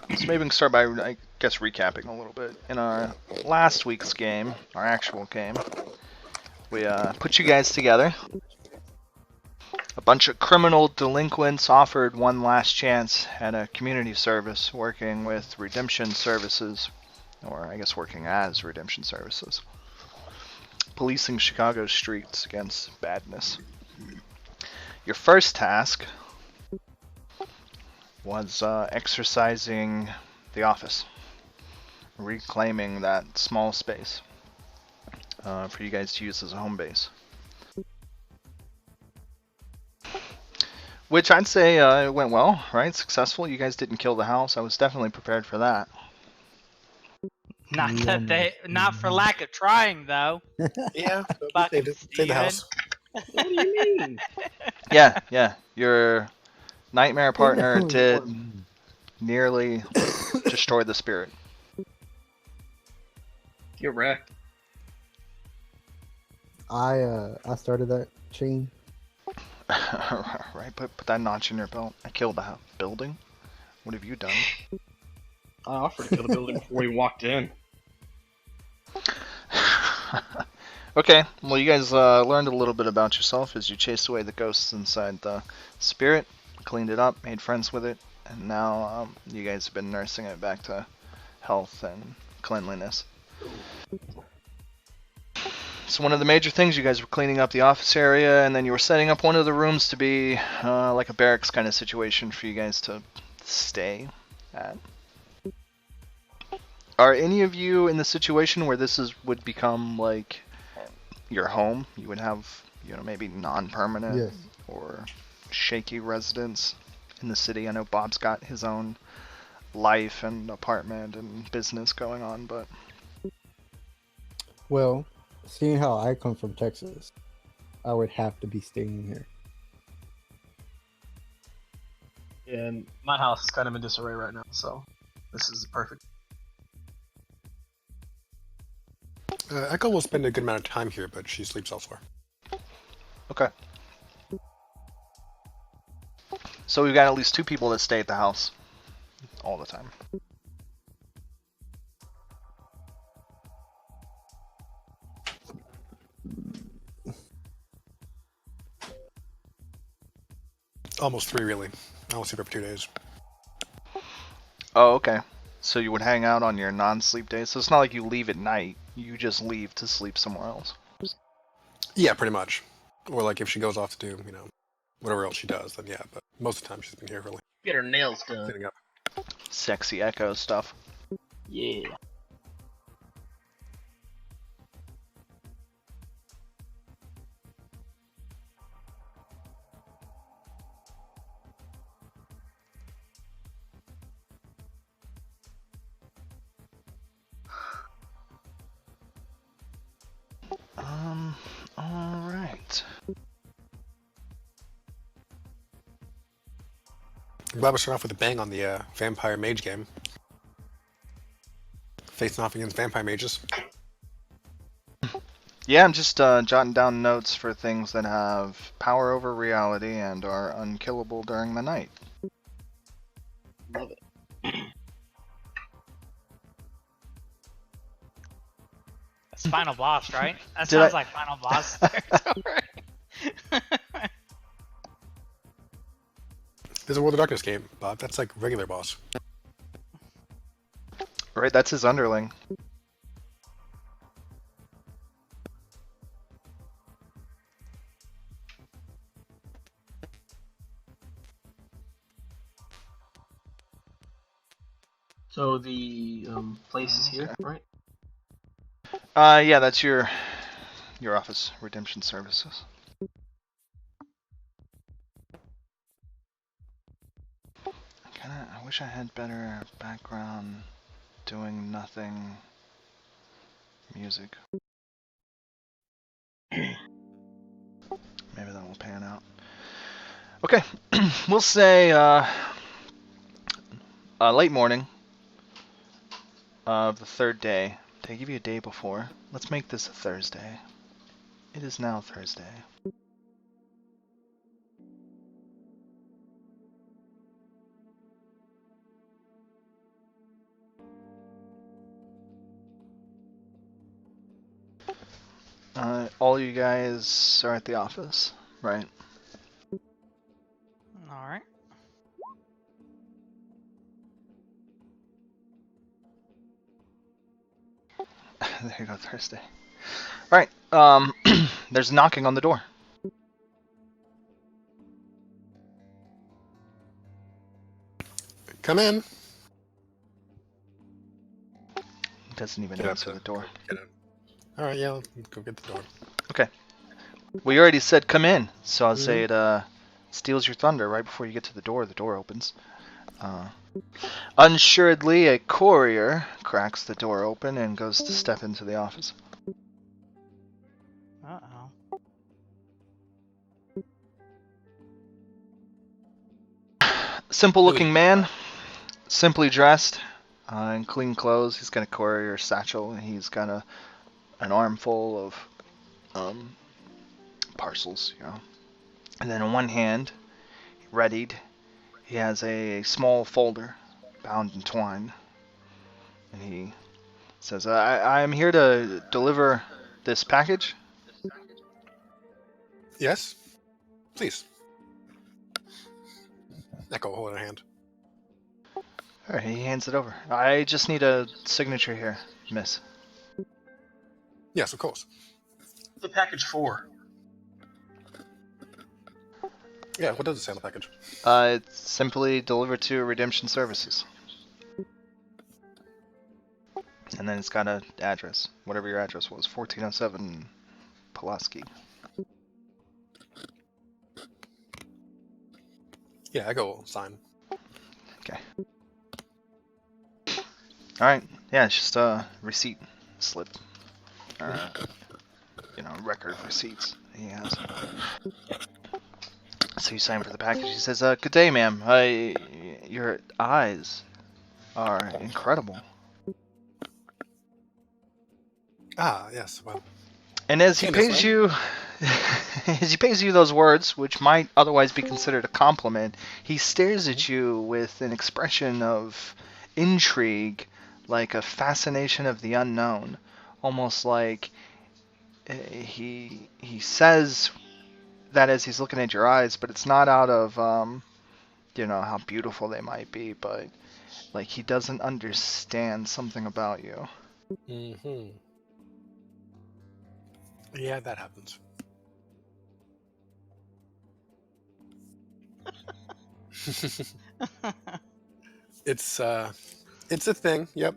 So maybe we can start by, I guess, recapping a little bit. In our last week's game, our actual game, we put you guys together. A bunch of criminal delinquents offered one last chance at a community service working with redemption services, or I guess working as redemption services, policing Chicago's streets against badness. Your first task was exercising the office, reclaiming that small space for you guys to use as a home base. Which I'd say it went well, right? Successful. You guys didn't kill the house. I was definitely prepared for that. Not for lack of trying, though. Yeah, but we Fucking saved the house. What do you mean? Yeah. Your nightmare partner did nearly destroy the spirit. Get wrecked. I started that chain. Right, put that notch in your belt. I killed the building. What have you done? I offered to kill the building before we walked in. Okay, well, you guys learned a little bit about yourself as you chased away the ghosts inside the spirit, cleaned it up, made friends with it, and now you guys have been nursing it back to health and cleanliness. So one of the major things, you guys were cleaning up the office area, and then you were setting up one of the rooms to be like a barracks kind of situation for you guys to stay at. Are any of you in the situation where this would become like your home? You would have, maybe non-permanent or shaky residence in the city. I know Bob's got his own life and apartment and business going on, but Well, seeing how I come from Texas, I would have to be staying here. Yeah, and my house is kind of in disarray right now, so this is perfect. Echo will spend a good amount of time here, but she sleeps elsewhere. okay. So we've got at least 2 people that stay at the house all the time. Almost 3, really. I only sleep for 2 days. Oh, okay. So you would hang out on your non-sleep days. So it's not like you leave at night. You just leave to sleep somewhere else. Yeah, pretty much. Or like if she goes off to do, whatever else she does, then yeah. But most of the time she's been here for Get her nails done. cleaning up. Sexy Echo stuff. Yeah. Alright. I'm glad we're starting off with a bang on the vampire mage game. Facing off against vampire mages. Yeah, I'm just jotting down notes for things that have power over reality and are unkillable during the night. Love it. That's final boss, right? That Did sounds I- like final boss territory. There's a World of Darkness game, Bob. That's like regular boss. Right, that's his underling. So the place is here, right? Yeah, that's your office, Redemption Services. I wish I had better background doing nothing music. Maybe that will pan out. Okay, we'll say late morning of the 3rd day. Did I give you a day before? Let's make this a Thursday. It is now Thursday. All you guys are at the office, right? All right. There you go, Thursday. Alright, there's knocking on the door. Come in. Doesn't even Get up answer to the door. Get in. All right, yeah, go get the door. Well, you already said come in, so I'll Mhm. say it steals your thunder right before you get to the door opens. Unsuredly, a courier cracks the door open and goes to step into the office. Uh-oh. Simple looking Really? man, simply dressed, in clean clothes. He's got a courier satchel, and he's got an armful of parcels, you know. And then in one hand, readied, he has a small folder bound in twine. And he says, I'm here to deliver this package. Yes, please. Echo, hold in a hand. Alright, he hands it over. I just need a signature here, miss. Yes, of course. What's the package for? Yeah, what does it say on the package? It's simply delivered to Redemption Services. And then it's got an address, whatever your address was, 1407 Pulaski. Yeah, Echo will sign. Okay. Alright, yeah, it's just a receipt slip. Record of receipts he has. So you sign for the package. He says, good day, ma'am. Your eyes are incredible. Ah, yes, well. And as he Hey, Miss pays Lane. you, as he pays you those words, which might otherwise be considered a compliment, he stares at you with an expression of intrigue, like a fascination of the unknown, almost like he says that as he's looking at your eyes, but it's not out of how beautiful they might be, but like he doesn't understand something about you. Mm-hmm. Yeah, that happens. It's a thing, yep.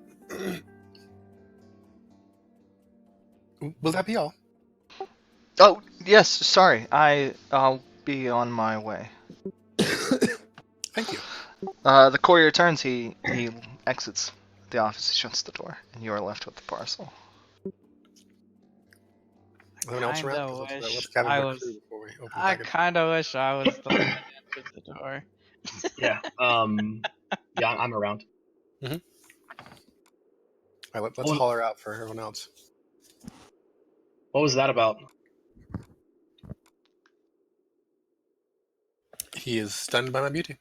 Will that be all? Oh yes, sorry, I'll be on my way. Thank you. The courier turns. He exits the office. He shuts the door, and you are left with the parcel. Anyone else around? 'Cause Kinda let's wish gather I the was. crew before we open the I package. kinda wish I was the one that answered the door. Yeah. Yeah, I'm around. All right, let's Oh. holler out for everyone else. What was that about? He is stunned by my beauty.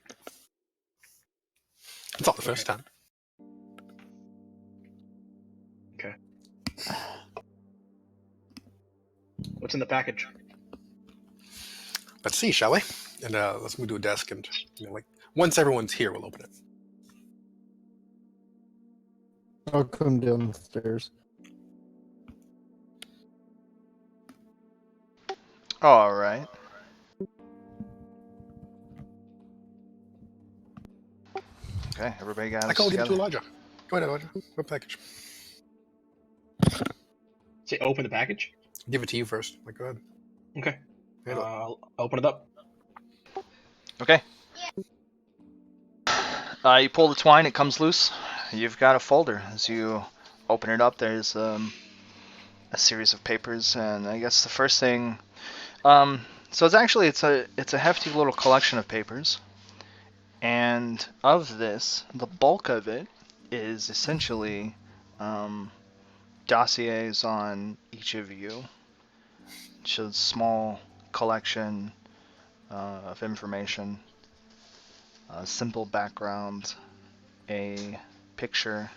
It's not the first time. Okay. What's in the package? Let's see, shall we? And let's move to a desk, and once everyone's here, we'll open it. I'll come downstairs. All right. Okay, everybody got I it call give it to together. Elijah. Go ahead, Elijah. What package? Say open the package? Give it to you first. Go ahead. Okay. Handle it. I'll open it up. Okay. You pull the twine. It comes loose. You've got a folder. As you open it up, there's a series of papers, and I guess the first thing. So it's a hefty little collection of papers. And of this, the bulk of it is essentially dossiers on each of you. It's a small collection of information, a simple background, a picture,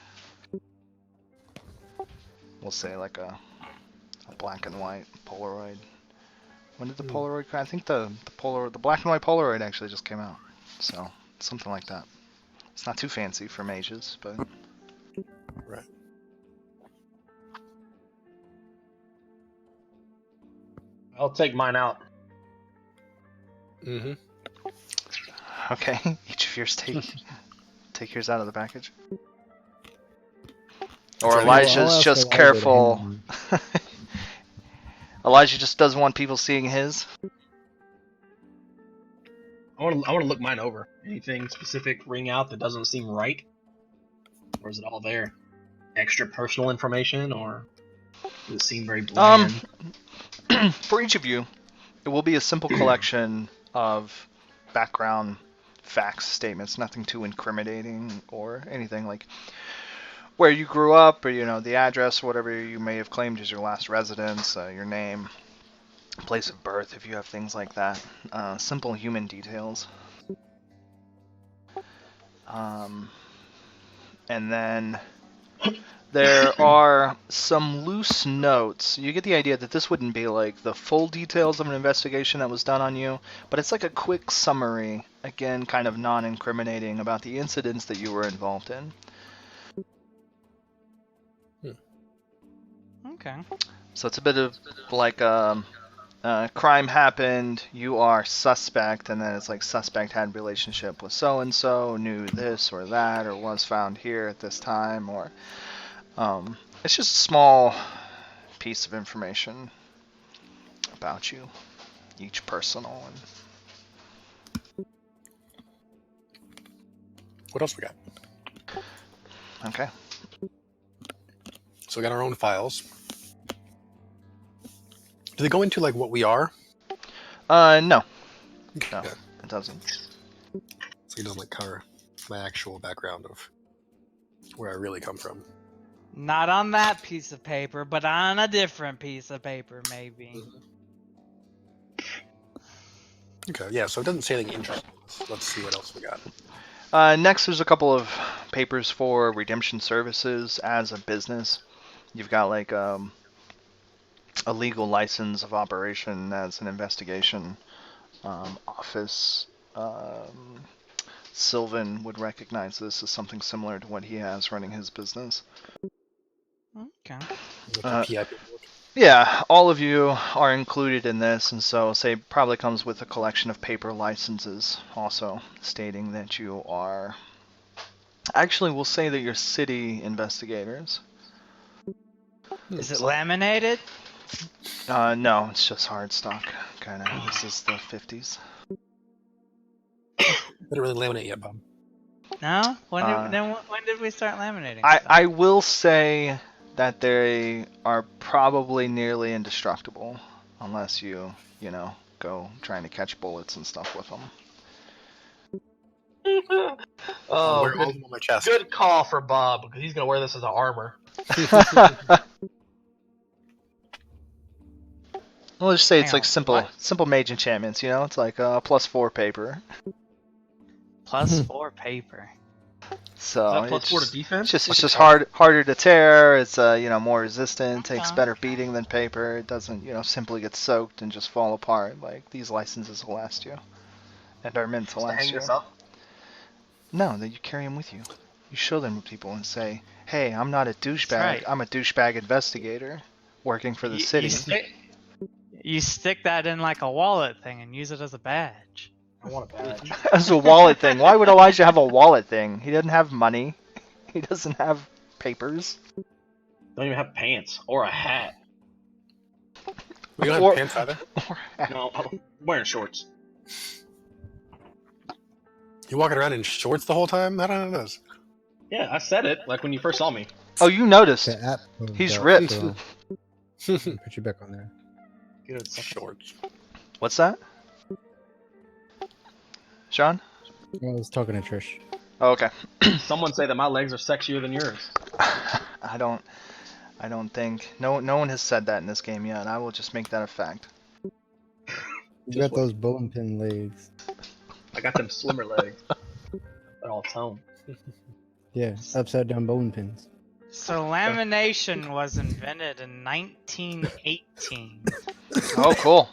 we'll say like a black and white Polaroid. When did the Polaroid come? I think the black and white Polaroid actually just came out. So something like that. It's not too fancy for mages, but Right. I'll take mine out. Mm-hmm. okay. Each of yours take yours out of the package. Or Okay. Elijah's I'll ask just Elijah to careful. hand Elijah just doesn't want people seeing his. I want to look mine over. Anything specific ring out that doesn't seem right, or is it all there? Extra personal information, or does it seem very bland? For each of you, it will be a simple collection of background facts, statements, nothing too incriminating or anything like where you grew up, or the address, whatever you may have claimed as your last residence, your name, place of birth, if you have things like that. Simple human details. And then there are some loose notes. You get the idea that this wouldn't be like the full details of an investigation that was done on you, but it's like a quick summary, again, kind of non-incriminating about the incidents that you were involved in. Okay. So it's a bit of like crime happened, you are suspect, and then it's like suspect had relationship with so-and-so, knew this or that, or was found here at this time, or it's just a small piece of information about you, each personal. And What else we got? okay. So we got our own files. Do they go into like what we are? No, Okay. it doesn't. So it doesn't like cover my actual background of where I really come from. Not on that piece of paper, but on a different piece of paper, maybe. Okay, yeah, so it doesn't say anything interesting. Let's see what else we got. Next, there's a couple of papers for redemption services as a business. You've got like a legal license of operation as an investigation office. Sylvan would recognize this as something similar to what he has running his business. Okay. With the PI paperwork. Yeah, all of you are included in this, and so say probably comes with a collection of paper licenses also stating that you are. Actually, we'll say that you're city investigators. Is it laminated? No, it's just hard stock, kind of. This is the 50s. Didn't really laminate yet, Bob. No? When did we start laminating? I will say that they are probably nearly indestructible, unless you go trying to catch bullets and stuff with them. Oh, Wear all of them on my chest. good call for Bob, because he's gonna wear this as an armor. Well, let's just say it's Hang like on, simple mage enchantments, it's like +4 paper. +4 paper. So Is that plus it's 4 to defense? it's Like just a harder to tear. It's more resistant. Takes Okay. better beating than paper. It doesn't simply get soaked and just fall apart. Like these licenses will last you, and are meant to Just to last hang you. this up? No, that you carry them with you. You show them to people and say, "Hey, I'm not a douchebag. right. I'm a douchebag investigator working for the city." You stick that in like a wallet thing and use it as a badge. I want a badge. As a wallet thing. Why would Elijah have a wallet thing? He doesn't have money. He doesn't have papers. Don't even have pants or a hat. We don't Or- have pants either. No, I'm wearing shorts. You walking around in shorts the whole time? I don't know this. Yeah, I said it, like when you first saw me. Oh, you noticed. The app moved He's up, ripped. so put you back on there. Good. Shorts. What's that? Sean? I was talking to Trish. Oh, okay. Someone say that my legs are sexier than yours. I don't think no one has said that in this game yet. I will just make that a fact. You Just got wait. those bowling pin legs. I got them swimmer legs. They're all toned. Yeah, upside down bowling pins. So lamination was invented in 1918, Oh, cool.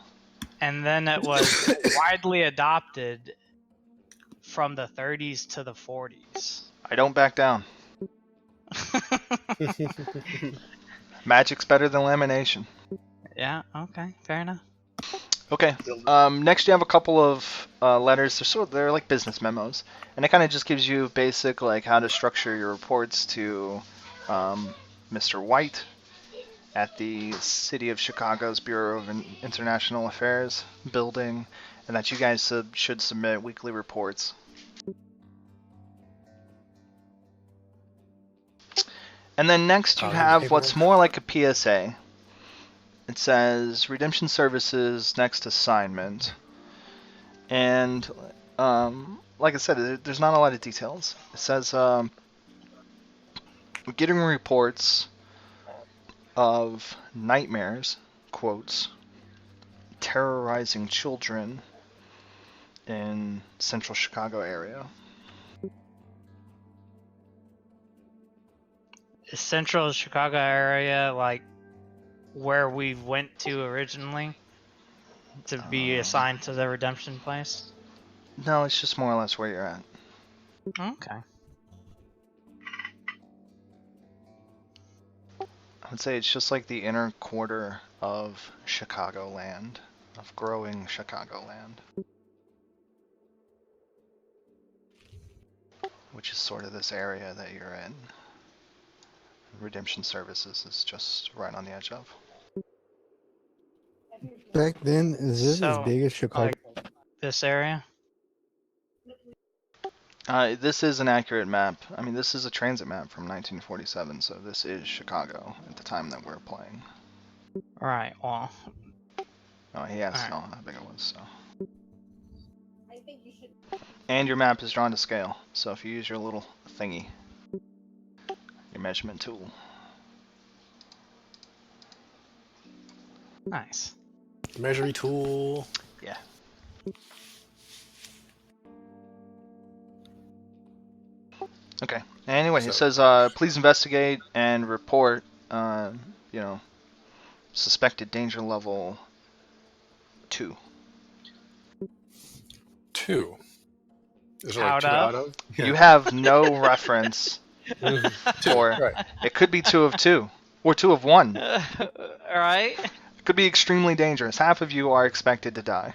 and then it was widely adopted from the 30s to the 40s. I don't back down. Magic's better than lamination. Yeah, okay, fair enough. Okay. Next, you have a couple of letters. They're like business memos, and it kind of just gives you basic like how to structure your reports to Mr. White at the City of Chicago's Bureau of International Affairs building, and that you guys should submit weekly reports. And then next you have what's more like a PSA. It says Redemption Services next assignment. And like I said, there's not a lot of details. It says we're getting reports of nightmares, quotes, terrorizing children in central Chicago area. Central Chicago area, like where we went to originally to be assigned to the redemption place? No, it's just more or less where you're at. Okay. I would say it's just like the inner quarter of Chicagoland, of growing Chicagoland. Which is sort of this area that you're in. Redemption Services is just right on the edge of. Back then, is this So, as big as Chicago? like this area? This is an accurate map. I mean, this is a transit map from 1947, so this is Chicago at the time that we're playing. Right, well, Oh, he asked Alright. how big it was, so. And your map is drawn to scale, so if you use your little thingy, your measurement tool. nice. Measuring tool. Yeah. Okay. Anyway, it says, please investigate and report, suspected danger level 2. 2. Is there Out like 2 of? out of? You have no reference, or Right. it could be 2 of 2, or 2 of 1. Right? It could be extremely dangerous. Half of you are expected to die.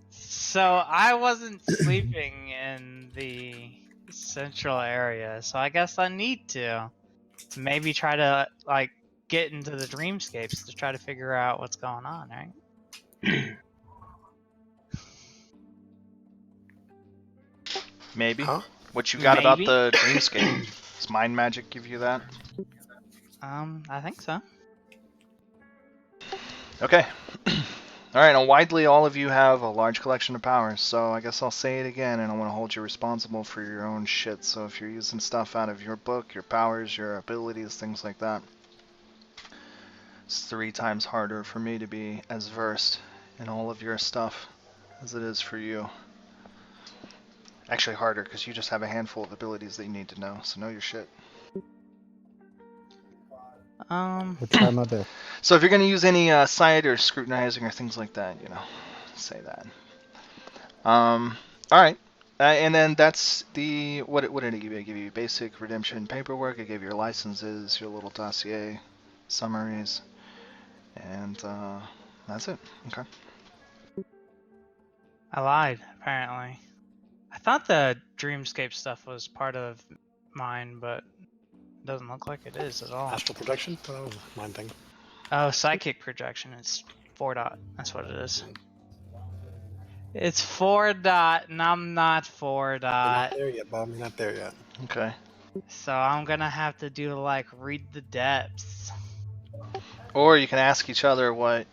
So I wasn't sleeping in the central area, so I guess I need to maybe try to like get into the dreamscapes to try to figure out what's going on, right? Maybe. Huh? What you got about Maybe. the dreamscape? Does mind magic give you that? I think so. Okay. Alright, and widely all of you have a large collection of powers, so I guess I'll say it again, and I want to hold you responsible for your own shit. So if you're using stuff out of your book, your powers, your abilities, things like that, it's 3 times harder for me to be as versed in all of your stuff as it is for you. Actually harder, because you just have a handful of abilities that you need to know, so know your shit. I'll try my best. So if you're going to use any sight or scrutinizing or things like that, say that. Alright. And then that's the... What did it give you? It gave you basic redemption paperwork. It gave you your licenses, your little dossier, summaries. And that's it. Okay. I lied, apparently. I thought the dreamscape stuff was part of mine, but it doesn't look like it is at all. Astral projection? Oh, that was a mine thing. Oh, psychic projection. It's 4 dot. That's what it is. It's 4 dot, and I'm not 4 You're dot. not there yet, Bob. You're not there yet. Okay. So I'm gonna have to do like read the depths. Or you can ask each other what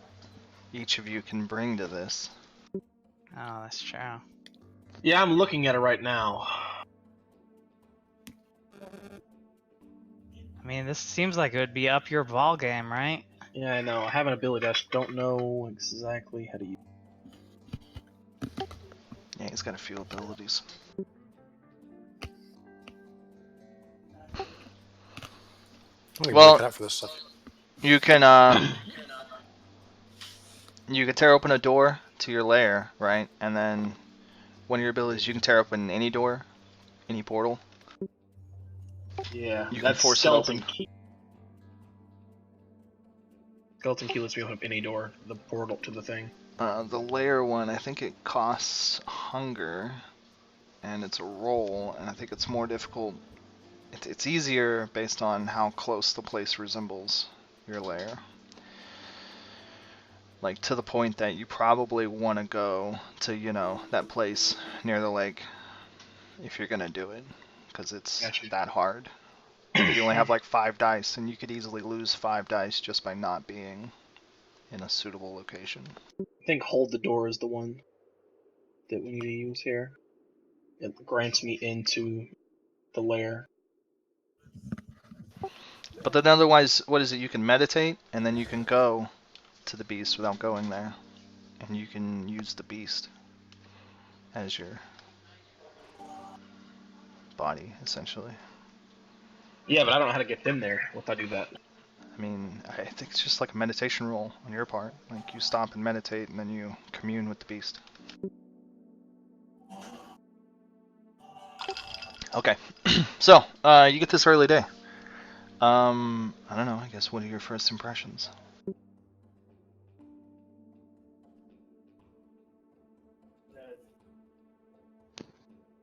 each of you can bring to this. Oh, that's true. Yeah, I'm looking at it right now. I mean, this seems like it would be up your ball game, right? Yeah, I know. I have an ability. I just don't know exactly how to use. Yeah, he's got a few abilities. I'm Well- really cut out for this stuff. You can tear open a door to your lair, right? And then one of your abilities, you can tear open any door, any portal. Yeah, You can that's force it skeleton open. key. Skeleton key lets me open up any door, the portal to the thing. The lair one, I think it costs hunger, and it's a roll, and I think it's more difficult. It's easier based on how close the place resembles your lair. Like, to the point that you probably want to go to, that place near the lake if you're going to do it, because it's Gotcha. that hard. You only have like 5 dice, and you could easily lose 5 dice just by not being in a suitable location. I think hold the door is the one that we need to use here. It grants me into the lair. But then otherwise, what is it? You can meditate, and then you can go to the beast without going there. And you can use the beast as your body, essentially. Yeah, but I don't know how to get them there if I do that. I mean, I think it's just like a meditation roll on your part. Like, you stop and meditate, and then you commune with the beast. Okay, so, you get this early day. I don't know, I guess, what are your first impressions?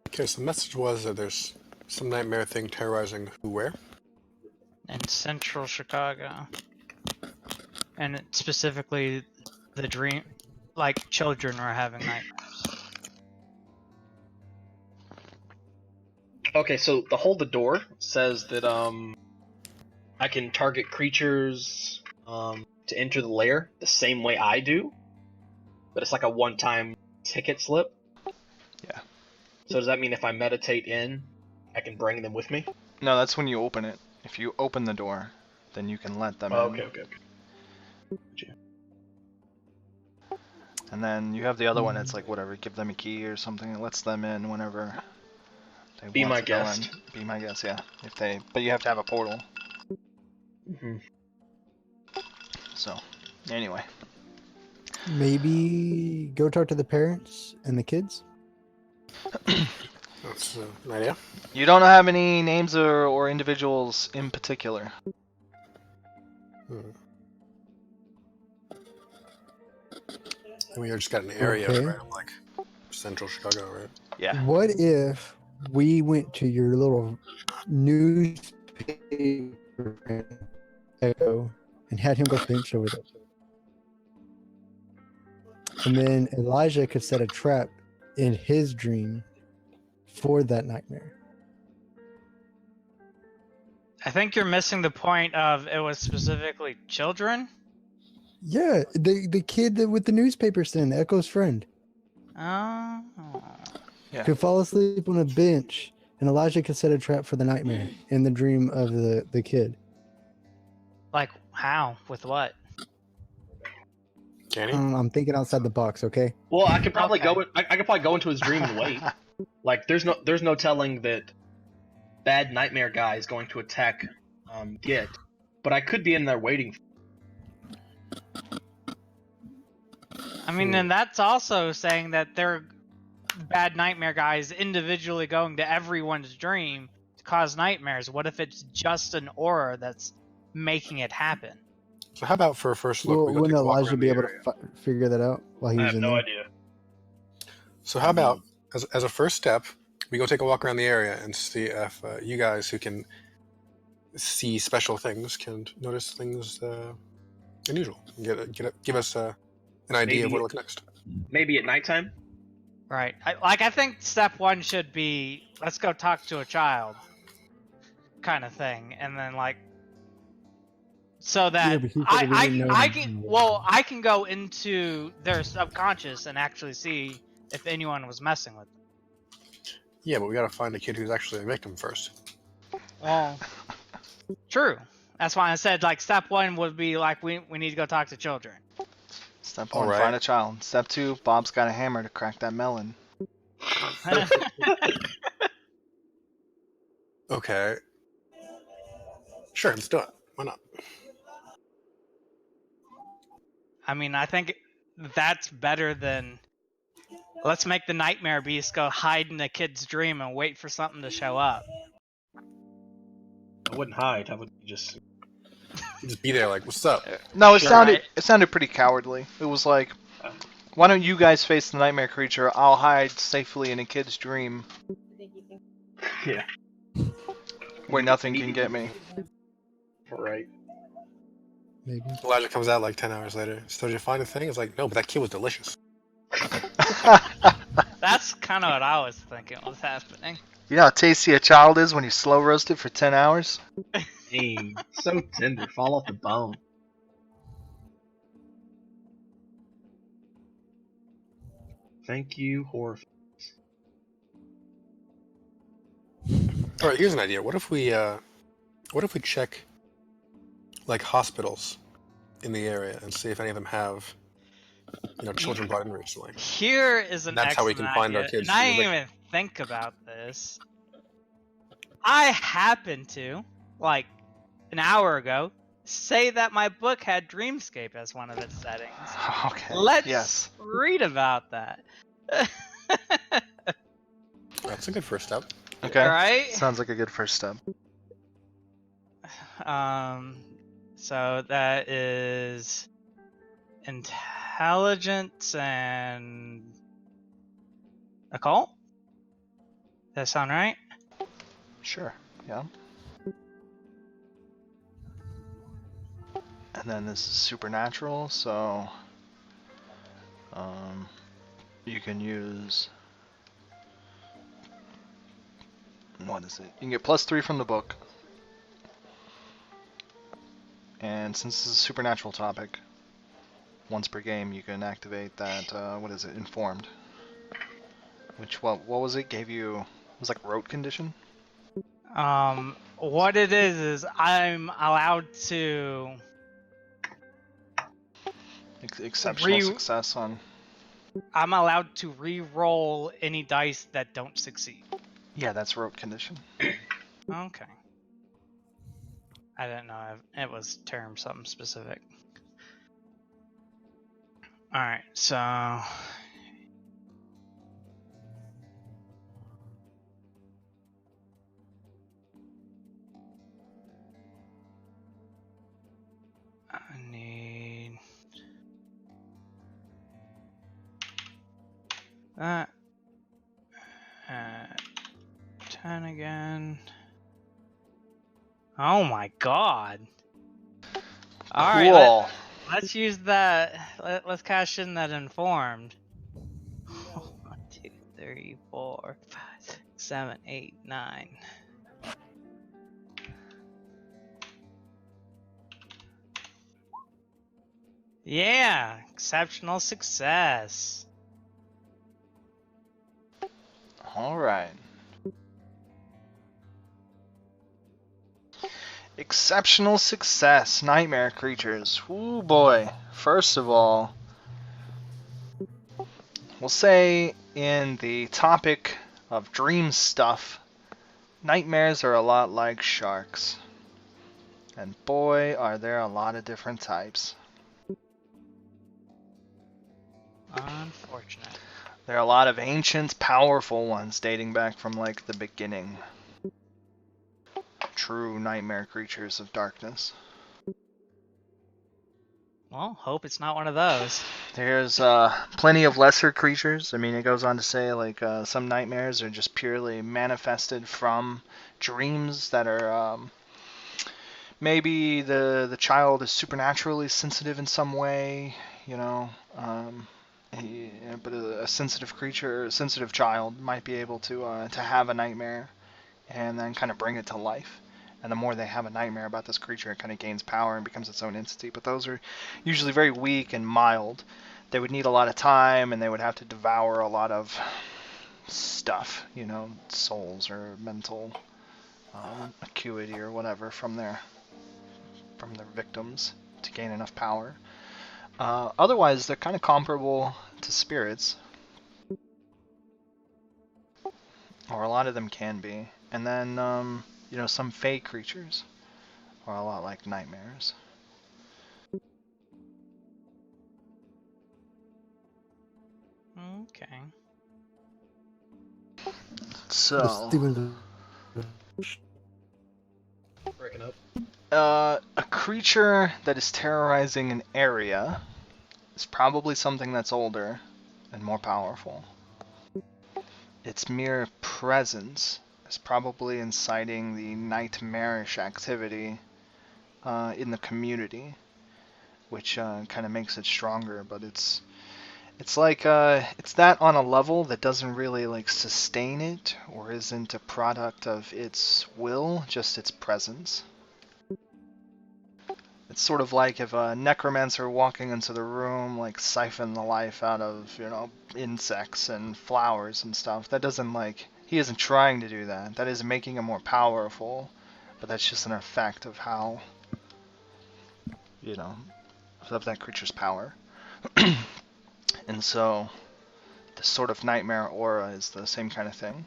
Okay, so the message was that there's some nightmare thing terrorizing who where? In central Chicago. And specifically, the dream, like children are having nightmares. Okay, so the hold the door says that I can target creatures to enter the lair the same way I do, but it's like a one-time ticket slip. Yeah. So does that mean if I meditate in, I can bring them with me? No, that's when you open it. If you open the door, then you can let them in. Okay. Gotcha. And then you have the other one, it's like, whatever, give them a key or something that lets them in whenever they Be want my to go guest. in. Be my guest, yeah. But you have to have a portal. Mm-hmm. So, anyway. Maybe go talk to the parents and the kids. That's an idea. You don't have any names or individuals in particular. We just got an area Okay. right of like central Chicago, right? Yeah. What if we went to your little newspaper Echo and had him go bench over there? And then Elijah could set a trap in his dream for that nightmare. I think you're missing the point of it was specifically children. Yeah, the kid with the newspaper stand, Echo's friend, Oh. Yeah. could fall asleep on a bench, and Elijah could set a trap for the nightmare in the dream of the kid. Like how? With what? Can he? I'm thinking outside the box, okay? Well, I could probably Okay. go. I could probably go into his dream and wait. Like, there's no telling that bad nightmare guy is going to attack Git, but I could be in there waiting. I mean, and that's also saying that they're bad nightmare guys individually going to everyone's dream to cause nightmares. What if it's just an aura that's making it happen? So how about for a first look, we go Wouldn't take a walk Elijah around be the able area? to figure that out while he I was have in no there? idea. So how about as a first step, we go take a walk around the area and see if you guys who can see special things can notice things unusual. Give us an idea of Maybe- where to look next. Maybe at nighttime. Right. I think step one should be let's go talk to a child, kind of thing, and then like so that but he said we didn't know I him. I can go into their subconscious and actually see if anyone was messing with them. Yeah, but we got to find a kid who's actually a victim first. Well, true. That's why I said like step one would be like we need to go talk to children. Step 1, Alright. find a child. Step 2, Bob's got a hammer to crack that melon. Okay. Sure, let's do it. Why not? I mean, I think that's better than let's make the nightmare beast go hide in a kid's dream and wait for something to show up. I wouldn't hide. I would just. Just be there, like, what's up? No, it Sure. sounded pretty cowardly. It was like, why don't you guys face the nightmare creature? I'll hide safely in a kid's dream Yeah. where nothing can get me. Right. Maybe. Elijah comes out like 10 hours later. So did you find a thing? It's like, no, but that kid was delicious. That's kind of what I was thinking was happening. You know how tasty a child is when you slow roast it for 10 hours? Hey, so tender. Fall off the bone. Thank you, horror. All right, here's an idea. What if we check like hospitals in the area and see if any of them have, children brought in recently? Here is an That's how we excellent can find our idea, kids. and I Like- didn't even think about this. I happened to, like, an hour ago, say that my book had Dreamscape as one of its settings. Okay. Let's Yes. read about that. That's a good first step. Okay. Right? Sounds like a good first step. So that is intelligence and occult. That sound right? Sure. Yeah. And then this is supernatural, so you can use, what is it? You can get +3 from the book. And since this is a supernatural topic, once per game you can activate that, what is it, Informed. Which, what was it? Gave you, it was like rote condition? What it is I'm allowed to Exceptional success on. I'm allowed to re-roll any dice that don't succeed. Yeah, that's rote condition. Okay. I didn't know if it was termed something specific. Alright, so I need that. 10 again. Oh my god. Alright, Cool. let's use that. Let's cash in that Informed. 1, 2, 3, 4, 5, 6, 7, 8, 9. Yeah, exceptional success. Alright. Exceptional success, nightmare creatures. Ooh boy. First of all, we'll say in the topic of dream stuff, nightmares are a lot like sharks. And boy, are there a lot of different types. Unfortunate. There are a lot of ancient, powerful ones dating back from like the beginning. True nightmare creatures of darkness. Well, hope it's not one of those. There's plenty of lesser creatures. I mean, it goes on to say like some nightmares are just purely manifested from dreams that are maybe the child is supernaturally sensitive in some way, but a sensitive creature, a sensitive child might be able to have a nightmare and then kind of bring it to life. And the more they have a nightmare about this creature, it kind of gains power and becomes its own entity. But those are usually very weak and mild. They would need a lot of time, and they would have to devour a lot of stuff, souls or mental acuity or whatever from their victims to gain enough power. Otherwise, they're kind of comparable to spirits, or a lot of them can be. And then, some fey creatures. are a lot like nightmares. Okay. So, Steven, Breaking up. a creature that is terrorizing an area is probably something that's older and more powerful. Its mere presence is probably inciting the nightmarish activity in the community, which kind of makes it stronger. But it's like it's that on a level that doesn't really like sustain it or isn't a product of its will, just its presence. It's sort of like if a necromancer walking into the room like siphon the life out of, insects and flowers and stuff. That doesn't like he isn't trying to do that. That is making him more powerful, but that's just an effect of how of that creature's power. And so this sort of nightmare aura is the same kind of thing.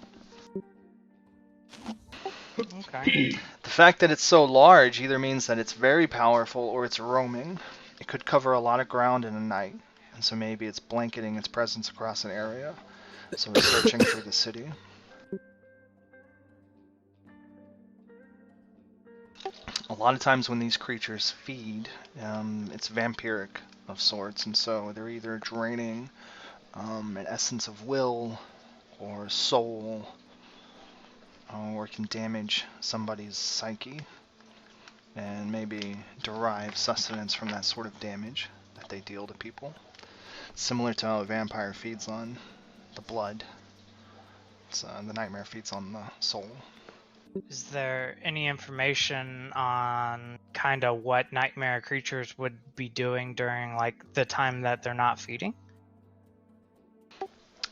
Okay. The fact that it's so large either means that it's very powerful or it's roaming. It could cover a lot of ground in a night, and so maybe it's blanketing its presence across an area, so it's searching through the city. A lot of times when these creatures feed, it's vampiric of sorts, and so they're either draining an essence of will or soul, or can damage somebody's psyche and maybe derive sustenance from that sort of damage that they deal to people. Similar to how a vampire feeds on the blood, the nightmare feeds on the soul. Is there any information on kind of what nightmare creatures would be doing during like the time that they're not feeding?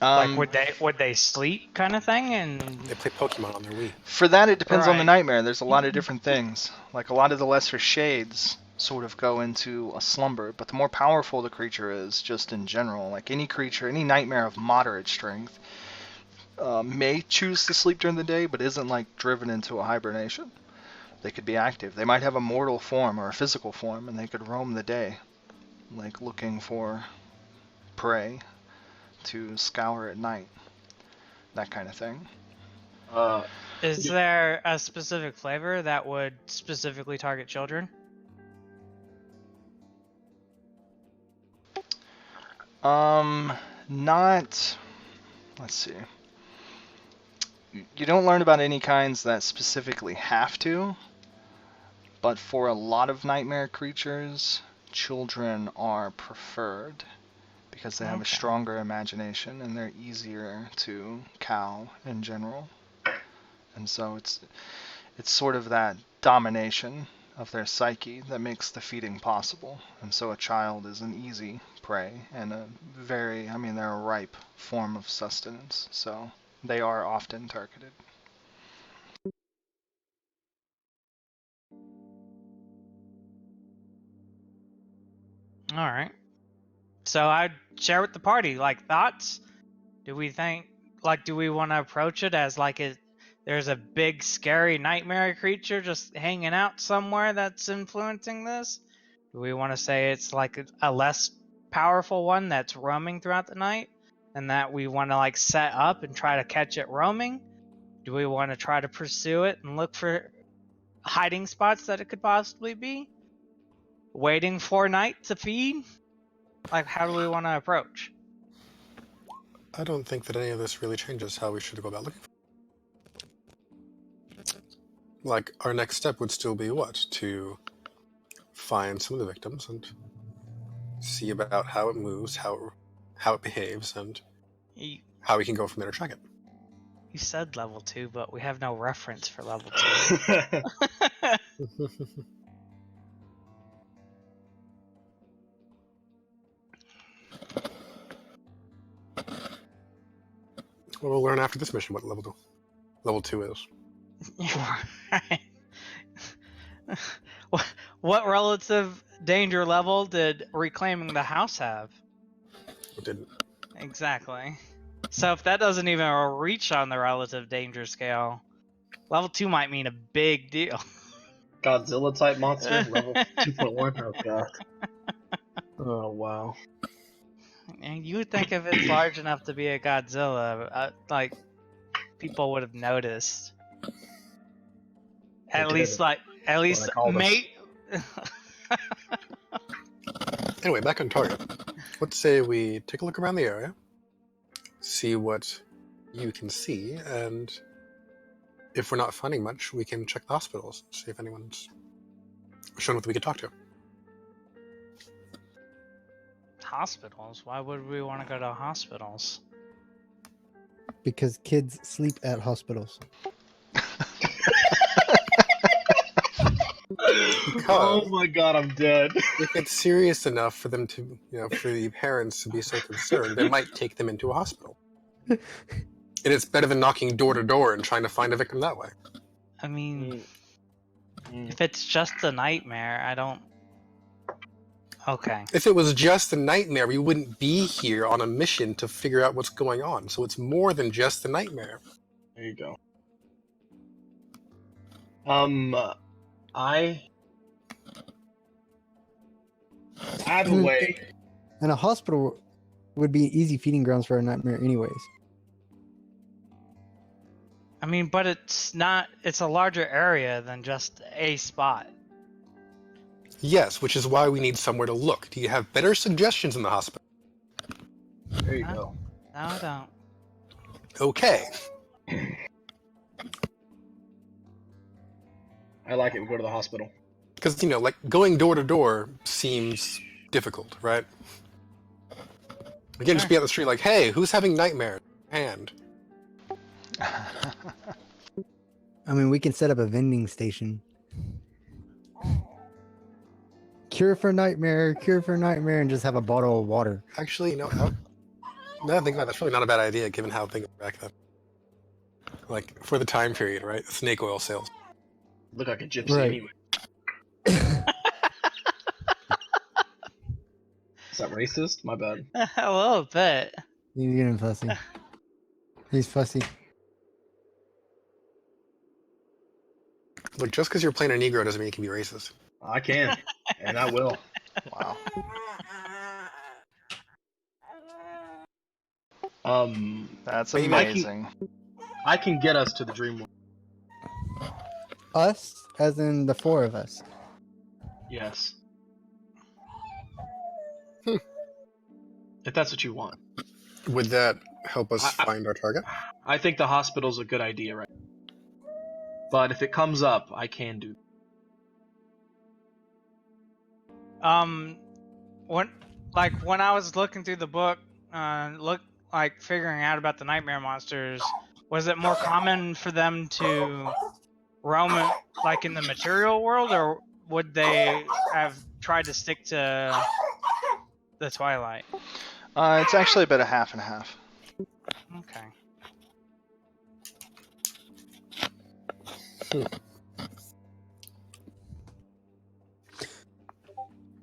Like would they sleep kind of thing? And They play Pokemon on their Wii. For that, it depends on the Right. nightmare. There's a lot of different things. Like a lot of the lesser shades sort of go into a slumber, but the more powerful the creature is, just in general, like any creature, any nightmare of moderate strength, may choose to sleep during the day, but isn't like driven into a hibernation. They could be active. They might have a mortal form or a physical form, and they could roam the day, like looking for prey to scour at night. That kind of thing. is there a specific flavor that would specifically target children? Not. Let's see. You don't learn about any kinds that specifically have to, but for a lot of nightmare creatures, children are preferred because they have a Okay. stronger imagination and they're easier to cow in general. And so it's sort of that domination of their psyche that makes the feeding possible. And so a child is an easy prey and they're a ripe form of sustenance. So they are often targeted. All right. So I'd share with the party like thoughts. Do we want to approach it as like there's a big scary nightmare creature just hanging out somewhere that's influencing this? Do we want to say it's like a less powerful one that's roaming throughout the night and that we want to like set up and try to catch it roaming? Do we want to try to pursue it and look for hiding spots that it could possibly be? Waiting for night to feed? Like, how do we want to approach? I don't think that any of this really changes how we should go about looking for it. Like, our next step would still be what? To find some of the victims and see about how it moves, how it behaves, and You, how we can go from there to track it. you said level 2, but we have no reference for level 2. Well, we'll learn after this mission what level 2 is. You are right. What relative danger level did reclaiming the house have? It didn't. Exactly. So if that doesn't even reach on the relative danger scale, level 2 might mean a big deal. Godzilla type monster, level 2.1. Oh god. Oh wow. And you would think if it's large enough to be a Godzilla, like people would have noticed. At They least, did. like, at That's least, what I called us. mate. Anyway, back on target. Let's say we take a look around the area, see what you can see, and if we're not finding much, we can check the hospitals, see if anyone's shown what we could talk to. Hospitals? Why would we want to go to hospitals? Because kids sleep at hospitals. Oh my god, I'm dead. If it's serious enough for them to, for the parents to be so concerned, they might take them into a hospital. And it's better than knocking door to door and trying to find a victim that way. I mean, Mm. if it's just a nightmare, I don't. Okay. If it was just a nightmare, we wouldn't be here on a mission to figure out what's going on. So it's more than just a nightmare. There you go. I have a way. And a hospital would be easy feeding grounds for a nightmare, anyways. I mean, but it's not. It's a larger area than just a spot. Yes, which is why we need somewhere to look. Do you have better suggestions in the hospital? There you Huh? go. No, I don't. Okay. I like it. We go to the hospital. Because, like, going door to door seems difficult, right? We can't just be on the street like, hey, who's having nightmares? And I mean, we can set up a vending station. Cure for nightmare, and just have a bottle of water. actually, now that I think about it, that's really not a bad idea given how things were back then. Like, for the time period, right? Snake oil sales. Look like a gypsy Right. anyway. Is that racist? My bad. A little bit. He's getting fussy. He's fussy. Look, just because you're playing a Negro doesn't mean you can be racist. I can, and I will. Wow. That's Maybe amazing. I can get us to the dream world. Us, as in the four of us. Yes. If that's what you want. Would that help us I- find our target? I think the hospital's a good idea, right? But if it comes up, I can do. When I was looking through the book, figuring out about the nightmare monsters, was it more common for them to roam in the material world, or would they have tried to stick to the Twilight? It's actually about a half and a half. Okay.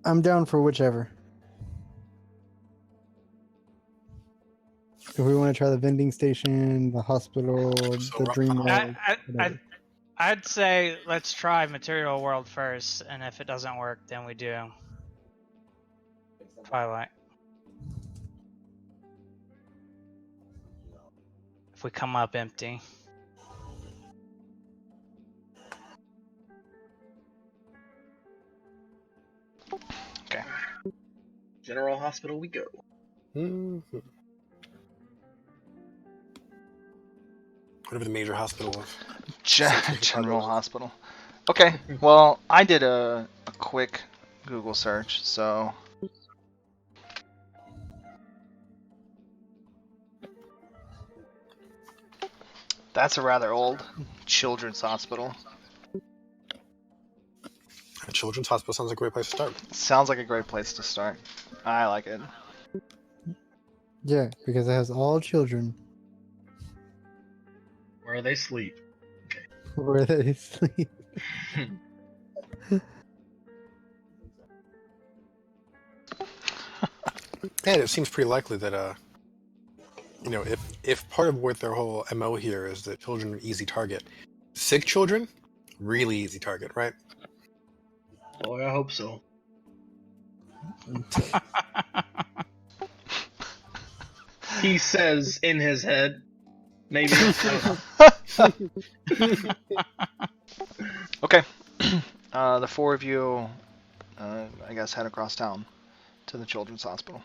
I'm down for whichever. If we want to try the vending station, the hospital, So the dream world, whatever. I'd say let's try material world first, and if it doesn't work, then we do Twilight. If we come up empty. Okay. General Hospital we go. Mhm. Whatever the major hospital was. General Hospital. Okay, well, I did a quick Google search, so... That's a rather old children's hospital. A children's hospital sounds like a great place to start. Sounds like a great place to start. I like it. Yeah, because it has all children Where they sleep. where they sleep. And it seems pretty likely that, if part of what their whole MO here is that children are an easy target, sick children, really easy target, right? Boy, I hope so. He says in his head. Maybe. I don't know. Okay. The four of you, I guess, head across town to the children's hospital.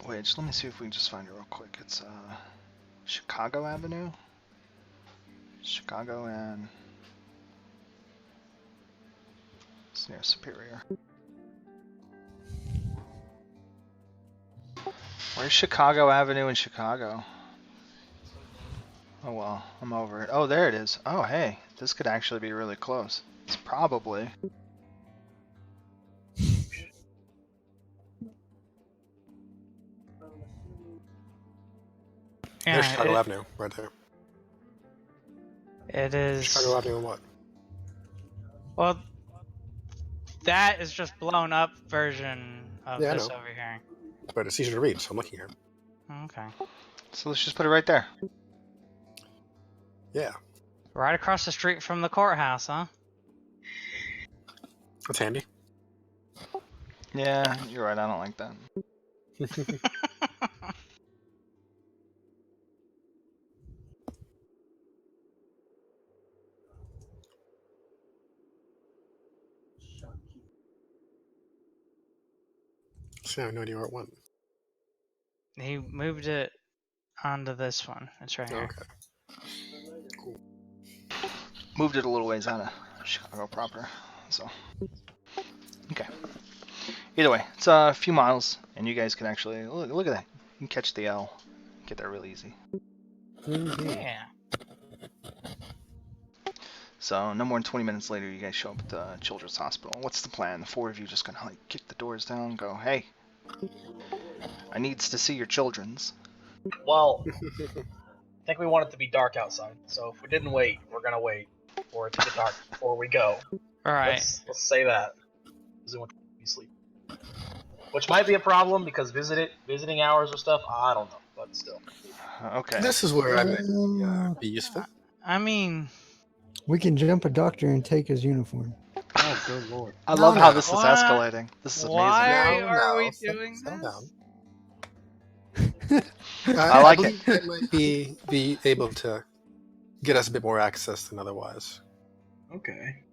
Wait, just let me see if we can just find it real quick. It's Chicago Avenue. Chicago and it's near Superior. Where's Chicago Avenue in Chicago? Oh well, I'm over it. Oh, there it is. Oh hey, this could actually be really close. It's probably. There's Yeah, Chicago Avenue, right there. it is. Chicago Avenue and what? Well, that is just blown up version of Yeah, I this know. over here. But it's easier to read, so I'm looking here. Okay. So let's just put it right there. Yeah, Right across the street from the courthouse, huh? that's handy. Yeah, you're right. I don't like that. So I have no idea where it went. He moved it onto this one. It's right here. Okay. Moved it a little ways out of Chicago proper. So, okay. Either way, it's a few miles, and you guys can actually look at that. You can catch the L. Get there really easy. Yeah. So no more than 20 minutes later, you guys show up at the children's hospital. What's the plan? The four of you just gonna like kick the doors down and go, "Hey, I needs to see your children's." Well, I think we want it to be dark outside. So if we didn't wait, we're gonna wait for it to get dark before we go. All right. Let's say that. Because we want to be asleep. Which might be a problem because visiting hours or stuff. I don't know, but still. Okay. This is where I may be useful. I mean, We can jump a doctor and take his uniform. Oh, good lord. I love how this is What? escalating. This is amazing. why Now, are we now, doing settle this? down. I like believe it might be able to get us a bit more access than otherwise. Okay.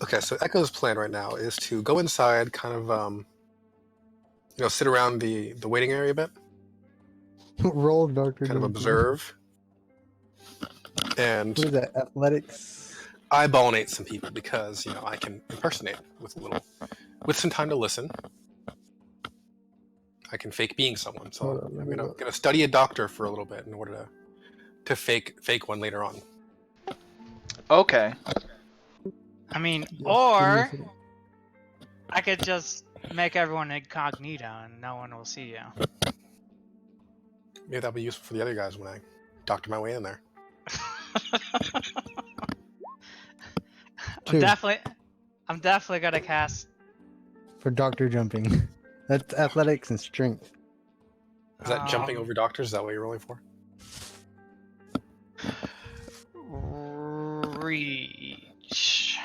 Okay, so Echo's plan right now is to go inside, kind of, sit around the waiting area a bit, Roll, doctor. kind of jumping. observe, and What is that? Athletics. eyeballinate some people because I can impersonate with some time to listen. I can fake being someone, so Hold on, let I'm me gonna look. study a doctor for a little bit in order to fake one later on. Okay. I mean, Yes, give me a or second. I could just make everyone incognito and no one will see you. Maybe that'll be useful for the other guys when I doctor my way in there. Two. I'm definitely gonna cast. For doctor jumping. That's athletics and strength. Is that jumping Um, over doctors? Is that what you're rolling for? Reach.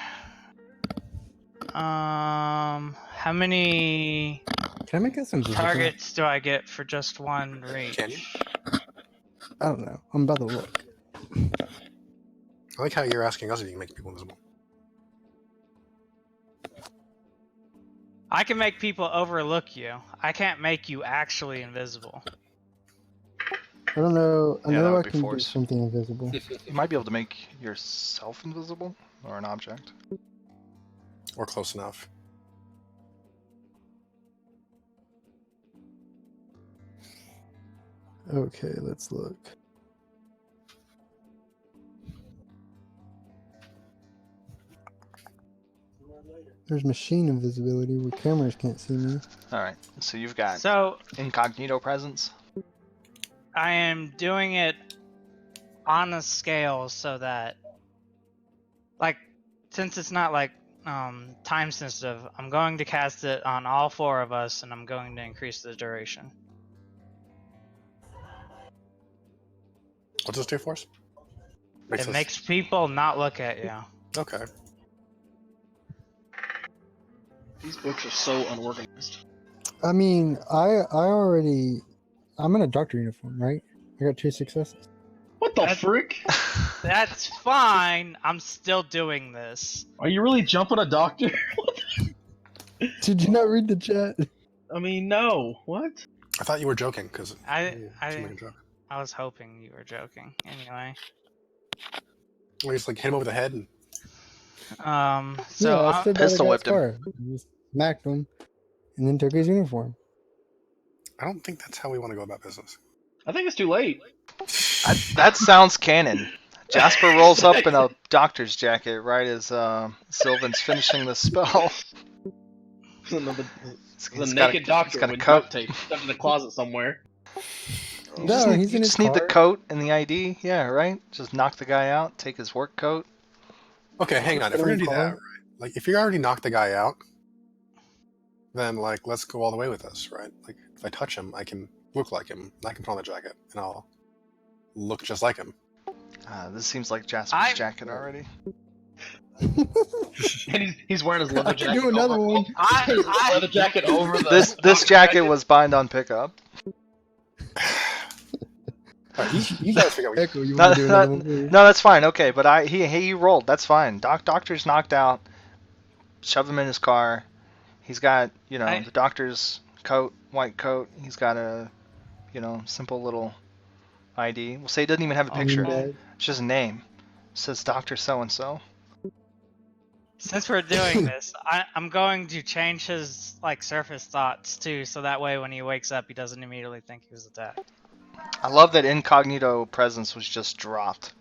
How many Can I make us invisible? targets do I get for just one reach? Can you? I don't know. I'm about to look. I like how you're asking us if you can make people invisible. I can make people overlook you. I can't make you actually invisible. I don't know. I Yeah, that know would I be can force. do something invisible. You might be able to make yourself invisible or an object. Or close enough. Okay, let's look. There's machine invisibility where cameras can't see me. All right. So you've got So incognito presence. I am doing it on a scale so that, like, since it's not like time sensitive, I'm going to cast it on all four of us, and I'm going to increase the duration. What does this do for us? It makes people not look at you. Okay. These books are so unorganized. I mean, I'm in a doctor uniform, right? I got 2 successes. What the That's- frick? That's fine. I'm still doing this. Are you really jumping a doctor? Did you not read the chat? I mean, no. What? I thought you were joking because I seemed like a joke. I was hoping you were joking. Anyway. Well, you just like hit him over the head and So yeah, I stood by the pistol guy's whipped him. car. Just smacked him, and then took his uniform. I don't think that's how we want to go about business. I think it's too late. That sounds canon. Jasper rolls up in a doctor's jacket right as Sylvan's finishing the spell. The He's got naked doctor got a with coat. duct tape stuffed in a closet somewhere. You No, just need, he's you in just his need the car. coat and the ID. Yeah, right? Just knock the guy out, take his work coat. Okay, hang on. If we're gonna do that, right? Like, if you already knocked the guy out, then like let's go all the way with this, right? Like, if I touch him, I can look like him. I can put on the jacket, and I'll look just like him. This seems like Jasper's jacket already. And he's wearing his leather I can jacket. do another over, one. his leather jacket over the. This doctor jacket was bind on pickup. All right, you guys figure out. Echo, you No, want to do another one? please? no, that's fine. Okay, but he rolled. That's fine. Doctor's knocked out. Shove him in his car. He's got the doctor's coat, white coat. He's got a simple little ID. We'll say he doesn't even have a picture. Bad. It's just a name. It says Doctor So and So. since we're doing this, I'm going to change his surface thoughts too, so that way when he wakes up, he doesn't immediately think he was attacked. I love that incognito presence was just dropped.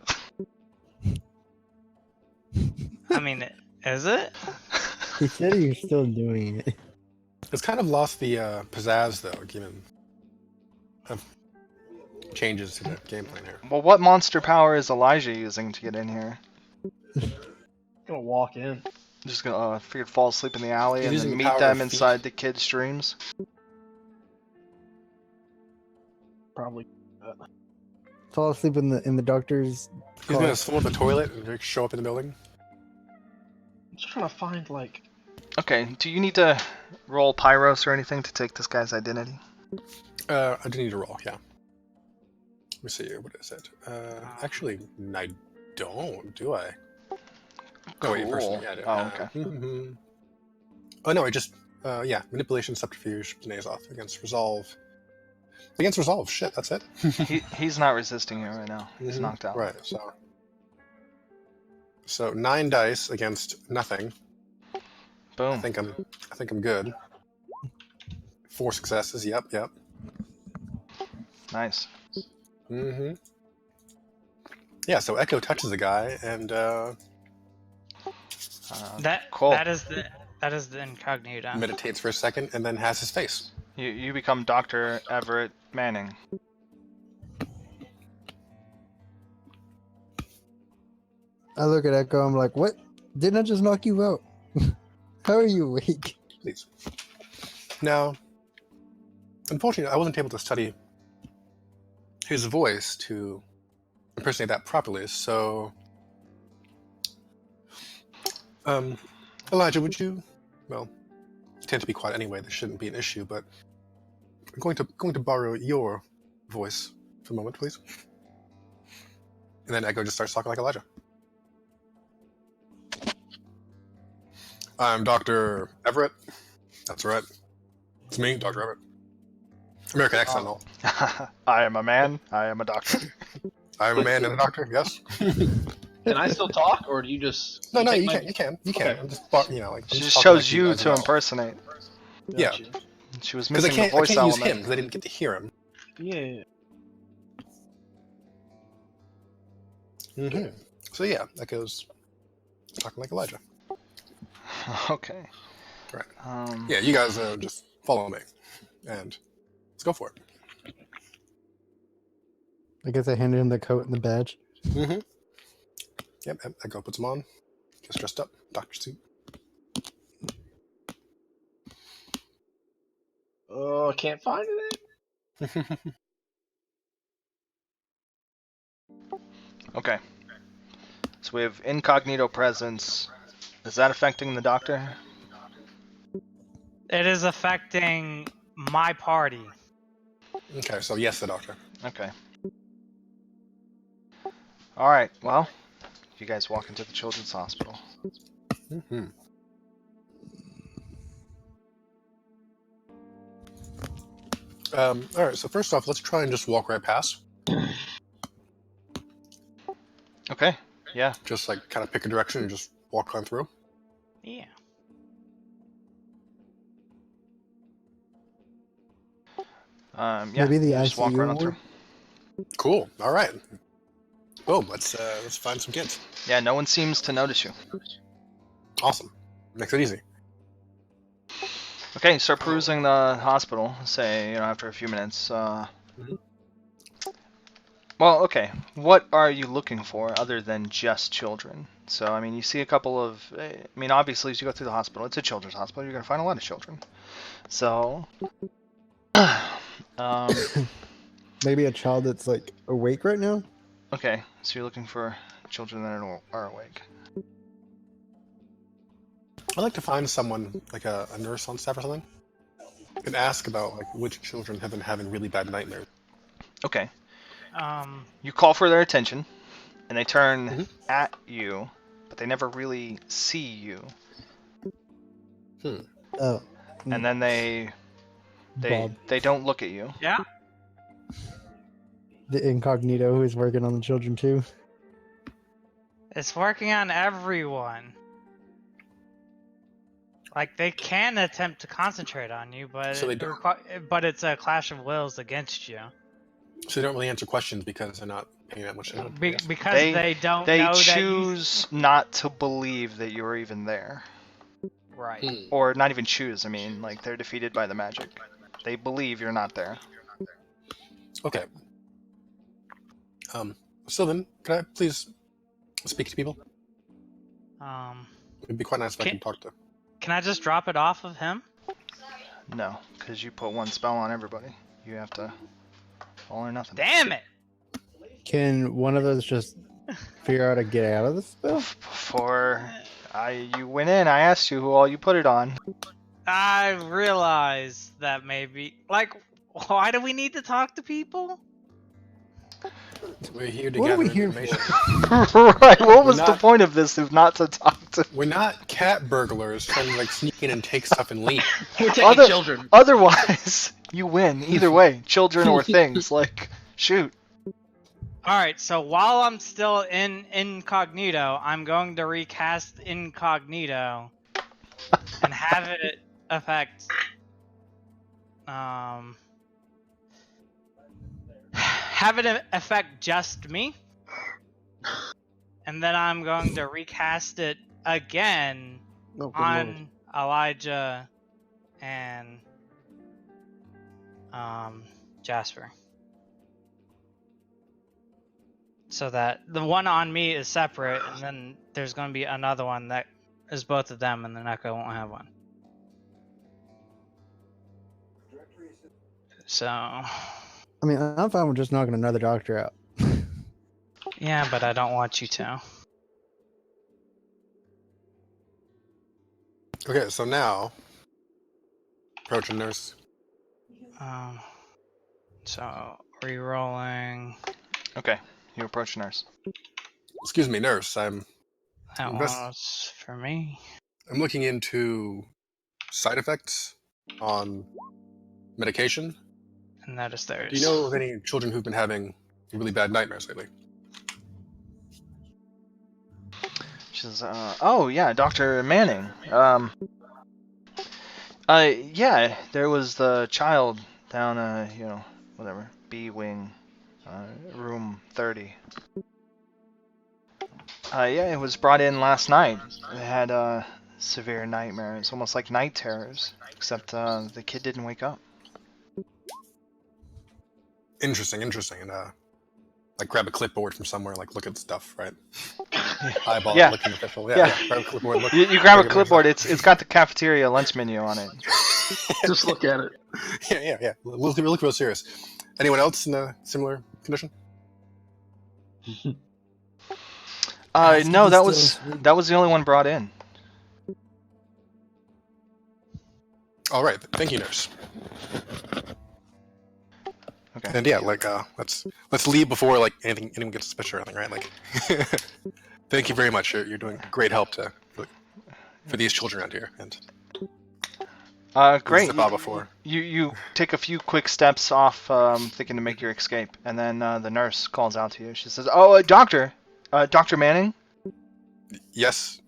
I mean, is it? He said he was still doing it. It's kind of lost the pizzazz though, given changes to the gameplay here. Well, what monster power is Elijah using to get in here? Gonna walk in. Just gonna figured fall asleep in the alley He's and using then the meet power them of inside the kids' dreams. Probably. Fall asleep in the doctor's He's car. gonna swim up the toilet and like, show up in the building. I'm just trying to find Okay, do you need to roll Pyros or anything to take this guy's identity? I do need to roll, yeah. Let me see, what is it? Actually, I don't, do I? Oh, wait, Cool. personally, yeah, I do. Oh, okay. Oh, no, I just, yeah, manipulation, subterfuge, Danae's off against resolve. Against resolve, shit, that's it. He's not resisting you right now. He's Mhm. knocked out. Right, so 9 dice against nothing. I Boom. think I'm good. 4 successes, yep. Nice. Mm-hmm. Yeah, so Echo touches the guy, and Cool. That is the incognito. meditates for a second, and then has his face. You become Dr. Everett Manning. I look at Echo. I'm like, what? Didn't I just knock you out? How are you awake? Please. Now, unfortunately, I wasn't able to study his voice to impersonate that properly, so... Elijah, would you... Well, you tend to be quiet anyway, this shouldn't be an issue, but I'm going to borrow your voice for a moment, please. And then Echo just starts talking like Elijah. I'm Dr. Everett. That's right. It's me, Dr. Everett. American accent and all. I am a man. I am a doctor. I am a man and a doctor, yes. Can I still talk, or do you just? No, take you my- can. You can. Okay. I'm just, I'm She just talking chose like you as to well. impersonate. Yeah. Gotcha. She was Because I missing the can't voice use element. him because I didn't get to hear him. Yeah. Mm-hmm. So yeah, that goes talking like Elijah. Okay. Right. Yeah, you guys just follow me, and let's go for it. I guess I handed him the coat and the badge. Mm-hmm. Yep, Echo puts them on. Gets dressed up. Doctor suit. Oh, I can't find it. Okay. So we have incognito presence. Is that affecting the doctor? It is affecting my party. Okay, so yes, the doctor. Okay. Alright, well, you guys walk into the children's hospital. Mm-hmm. Alright, so first off, let's try and just walk right past. Okay, yeah. Just like kind of pick a direction and just walk on through. Yeah. Yeah, Maybe the just walk ICU right on ward? through. Cool. All right. Boom. Let's find some kids. Yeah, no one seems to notice you. Awesome. Makes it easy. Okay, start perusing the hospital, say, after a few minutes. Well, okay, what are you looking for other than just children? So, I mean, you see a couple of... obviously, as you go through the hospital, it's a children's hospital, you're going to find a lot of children. So... Maybe a child that's like awake right now. okay, so you're looking for children that are awake. I'd like to find someone, like a nurse on staff or something, and ask about like which children have been having really bad nightmares. Okay, Um. you call for their attention, and they turn Mhm. at you, but they never really see you. Oh, And then they Bob, don't look at you. Yeah. the incognito who is working on the children too. It's working on everyone. Like they can attempt to concentrate on you, but So they don't. but it's a clash of wills against you. So they don't really answer questions because they're not paying that much attention. I guess. Because They- they don't They know choose not to believe that you're even there. that you right. Hmm. Or not even choose, like they're defeated by the magic. They believe you're not there. Okay. So then, could I please speak to people? It'd be quite nice if I Can- could talk to. Can I just drop it off of him? No, because you put one spell on everybody. You have to all or nothing. Damn it! Can one of us just figure out how to get out of the spell? Before you went in, I asked you who all you put it on. I realize that maybe why do we need to talk to people? We're here to What are gather we here information. Right, what was We're the not- point of this if not to talk to... We're not cat burglars trying to like sneak in and take stuff and leave. We're taking Other- children. Otherwise, you win. Either way, children or things. Shoot. Alright, so while I'm still in incognito, I'm going to recast incognito and have it affect have it affect just me. And then I'm going to recast it again Oh, good lord. on Elijah and Jasper. So that the one on me is separate, and then there's going to be another one that is both of them, and then Echo won't have one. So, I mean, I'm fine with just knocking another doctor out. yeah, but I don't want you to. Okay, so now approach a nurse. So re-rolling. Okay, you approach the nurse. Excuse me, nurse. I'm That Invest- was for me. looking into side effects on medication. And that is theirs. Do you know of any children who've been having really bad nightmares lately? She says, oh yeah, Dr. Manning. Yeah, there was the child down, whatever, B wing, room 30. Yeah, it was brought in last night. It had, severe nightmares, almost like night terrors, except, the kid didn't wake up. Interesting. And like grab a clipboard from somewhere, like look at stuff, right? Eyeball, Yeah. looking official. Yeah. Yeah. Grab a clipboard. Look. You grab a look at clipboard, it's got the cafeteria lunch menu on it. Just look at it. Yeah. Look real serious. Anyone else in a similar condition? No, he's that still was asleep. that was the only one brought in. All right, thank you, nurse. Okay. And yeah, like let's leave before like anyone gets suspicious or anything, right? Like, thank you very much. You're doing great help for these children out here. And Great. zip out before. You take a few quick steps off, thinking to make your escape, and then the nurse calls out to you. She says, "Oh, doctor, Dr. Manning. Yes.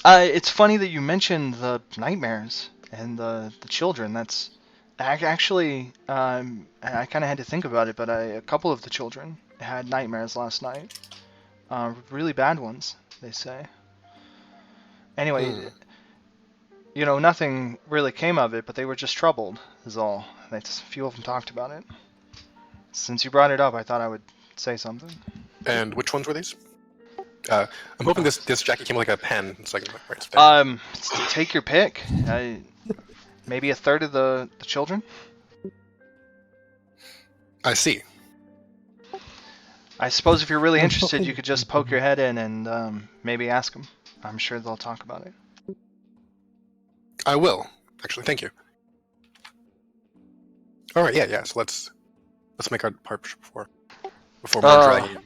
It's funny that you mentioned the nightmares and the children. That's actually, I kind of had to think about it, but a couple of the children had nightmares last night. Really bad ones, they say. Anyway, nothing really came of it, but they were just troubled, is all. A few of them talked about it. Since you brought it up, I thought I would say something. And which ones were these? I'm hoping this jacket came with like a pen, so I can like, write it down. Take your pick. Maybe a third of the children? I see. I suppose if you're really interested, you could just poke your head in and maybe ask them. I'm sure they'll talk about it. I will. Actually, thank you. All right, yeah. So let's make our part before more dragging.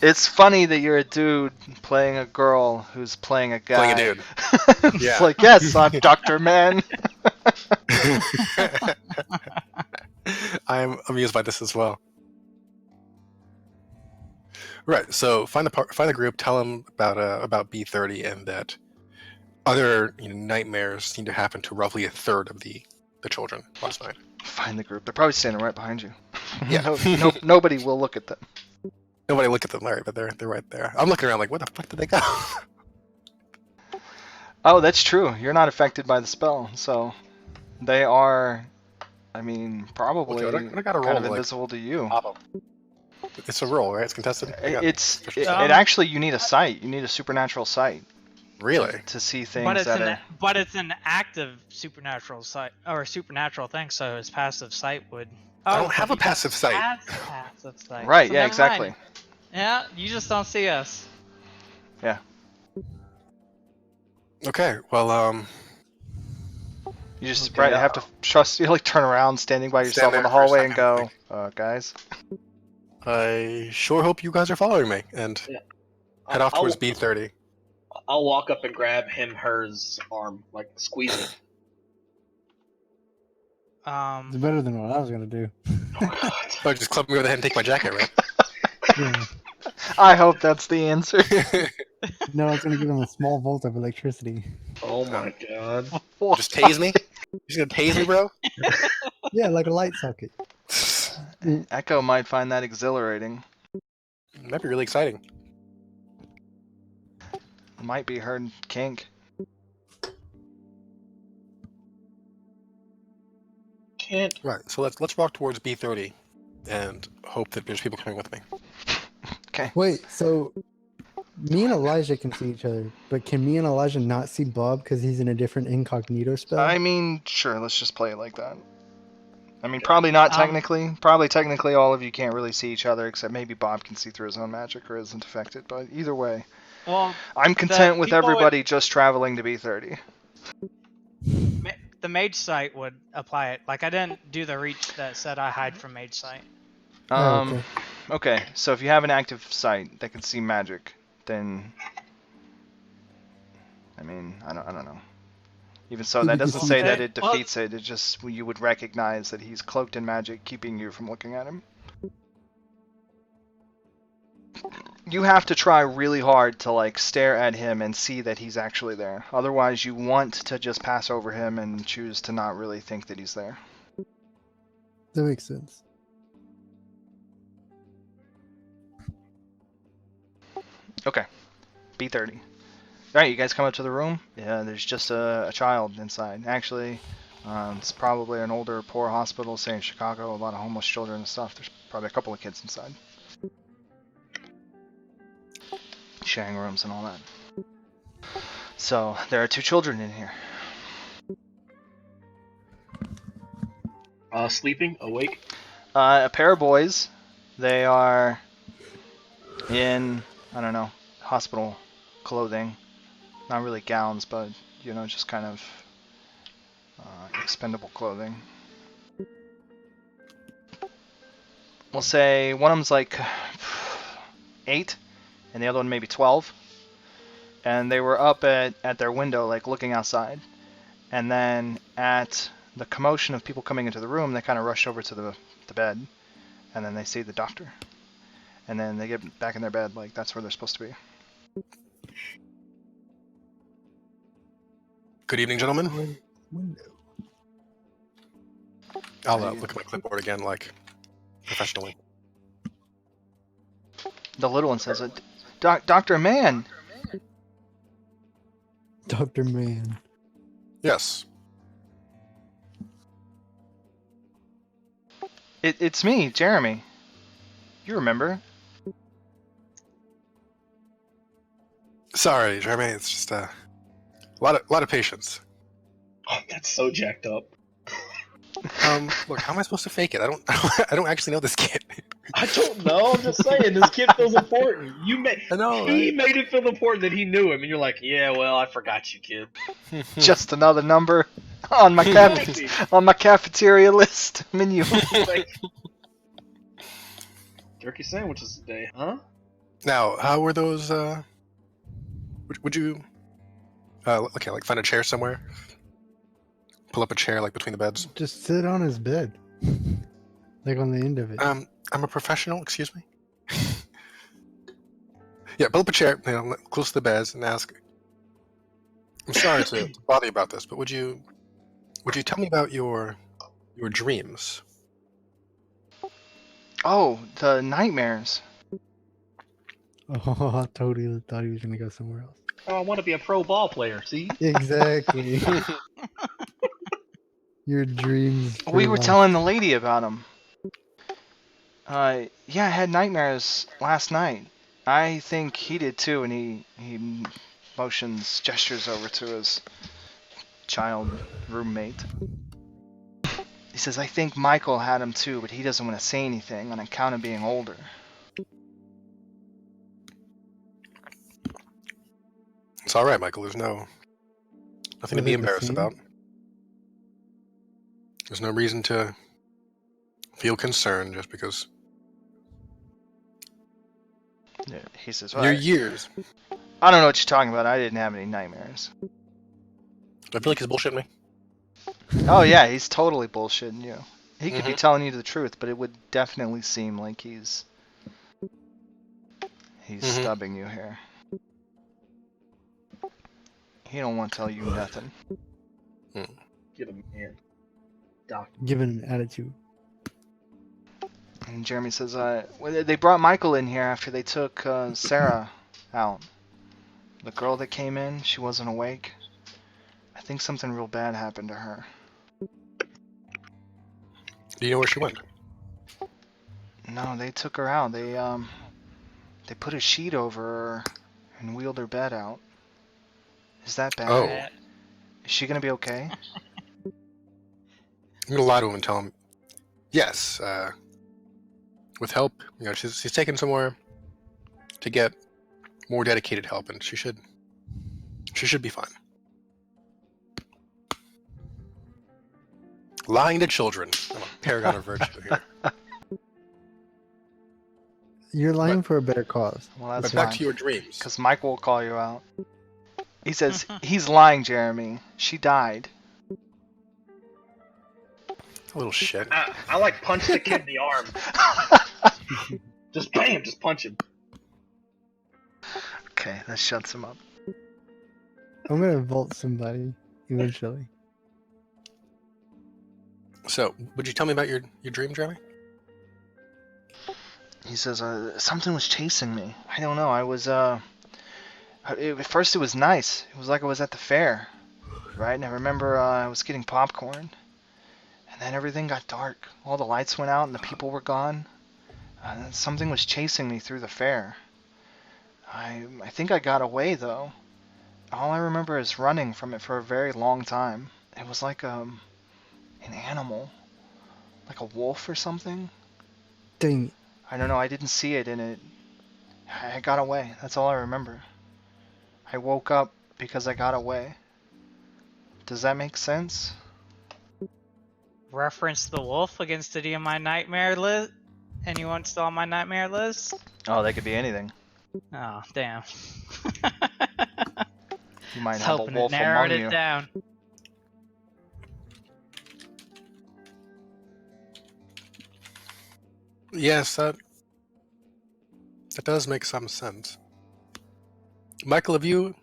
It's funny that you're a dude playing a girl who's playing a guy. Playing a dude. It's Yeah. like, yes, I'm Dr. Man. I am amused by this as well. Right. So find the group. Tell them about B30 and that other nightmares seem to happen to roughly a third of the children last night. Find the group. They're probably standing right behind you. Yeah. Nobody will look at them. Nobody look at them, Larry, but they're right there. I'm looking around like, where the fuck did they go? Oh, that's true. You're not affected by the spell, so they are. I mean, probably Okay, I gotta roll kind of to, like, invisible to you. pop 'em. It's a roll, right? It's contested. It actually, you need a sight. You need a supernatural sight Really? to see things But it's an active supernatural sight or supernatural thing, so his passive sight would. I don't have a passive sight. Passive sight. Right? So Yeah, never exactly. mind. Yeah, you just don't see us. Okay. Well, You just Okay, have to trust. You like turn around, standing by yourself in there the for a hallway, and second, go, guys. I sure hope you guys are following me and head off towards B30. I'll walk up and grab hers arm, like squeeze it. It's better than what I was gonna do. Oh, just club me over the head and take my jacket, right? Yeah. I hope that's the answer. No, it's gonna give him a small volt of electricity. Oh my god. Just tase me? You just gonna tase me, bro? Yeah, like a light socket. Echo might find that exhilarating. Might be really exciting. Might be her kink. Can't. Right. So let's walk towards B30 and hope that there's people coming with me. Okay. Wait, so me and Elijah can see each other, but can me and Elijah not see Bob because he's in a different incognito spell? I mean, sure. Let's just play it like that. I mean, probably not technically. Probably technically, all of you can't really see each other, except maybe Bob can see through his own magic or isn't affected. But either way, Well, I'm content with people everybody just traveling to B30. the mage sight would apply it. Like I didn't do the reach that said I hide from mage sight. Oh, Okay. So if you have an active sight that can see magic, then I mean, I don't know. Even so, that doesn't say that it defeats it. It just you would recognize that he's cloaked in magic, keeping you from looking at him. You have to try really hard to like stare at him and see that he's actually there. Otherwise, you want to just pass over him and choose to not really think that he's there. that makes sense. Okay. B30. Alright, you guys come up to the room. Yeah, there's just a child inside. Actually, it's probably an older, poor hospital, say in Chicago, a lot of homeless children and stuff. There's probably a couple of kids inside. Sharing rooms and all that. So, there are 2 children in here. Sleeping, awake. A pair of boys. They are in, I don't know, hospital clothing. Not really gowns, but, just kind of expendable clothing. We'll say one of them's like 8, and the other one maybe 12. And they were up at their window, like looking outside. And then at the commotion of people coming into the room, they kind of rush over to the bed. And then they see the doctor. And then they get back in their bed, like that's where they're supposed to be. Good evening, gentlemen. Window. I'll look at my clipboard again, like professionally. The little one says, Dr. Mann! Dr. Mann. Yes. It's me, Jeremy. You remember? Sorry, Jeremy. It's just a lot of patience. Oh, that's so jacked up. Look, how am I supposed to fake it? I don't actually know this kid. I don't know. I'm just saying, this kid feels important. I know, He right? made it feel important that he knew him, and you're like, yeah, well, I forgot you, kid. Just another number on my cafeteria list menu. Like, jerky sandwiches today, huh? Now, how were those? Would you? Okay, like find a chair somewhere. Pull up a chair like between the beds. Just sit on his bed. Like on the end of it. I'm a professional. Excuse me. Yeah, pull up a chair, close to the beds, and ask. I'm sorry to bother you about this, but would you tell me about your dreams? Oh, the nightmares. Oh, I totally thought he was gonna go somewhere else. Oh, I want to be a pro ball player, see? Exactly. Your dreams. for We were life. telling the lady about them. Yeah, I had nightmares last night. I think he did too, and he gestures over to his child roommate. He says, I think Michael had him too, but he doesn't want to say anything on account of being older. It's all right, Michael. There's nothing to Was be it the embarrassed same? about. There's no reason to feel concerned just because Yeah, he says, your well, years. I don't know what you're talking about. I didn't have any nightmares. Do I feel like he's bullshitting me? Oh yeah, he's totally bullshitting you. He could be Mhm. telling you the truth, but it would definitely seem like he's Mhm. stubbing you here. He don't want to tell you nothing. Get him, man. Doc. Given an attitude. And Jeremy says, well, they brought Michael in here after they took Sarah out. The girl that came in, she wasn't awake. I think something real bad happened to her. Do you know where she went? No, they took her out. They put a sheet over her and wheeled her bed out. Is that bad? Oh. Is she gonna be okay? I'm gonna lie to him and tell him, yes, with help, she's taken somewhere to get more dedicated help, and she should be fine. Lying to children. I'm a paragon of virtue here. You're lying for a better cause. Well, that's But back fine. to your dreams. Because Mike will call you out. He says, he's lying, Jeremy. She died. Little shit. I like punch the kid in the arm. Just bam, just punch him. Okay, that shuts him up. I'm gonna vault somebody eventually. So, would you tell me about your dream, Jeremy? He says, something was chasing me. I don't know, I was, at first it was nice. It was like I was at the fair, right? And I remember I was getting popcorn. And then everything got dark. All the lights went out and the people were gone. Something was chasing me through the fair. I think I got away, though. All I remember is running from it for a very long time. It was like an animal. Like a wolf or something. Dang it. I don't know, I didn't see it, and it I got away. That's all I remember. I woke up because I got away. Does that make sense? Reference the wolf against any of my nightmare list? Anyone still on my nightmare list? Oh, they could be anything. Oh, damn. You might Was have a hoping wolf it narrowed among it you. down. Yes, that does make some sense. Michael, have you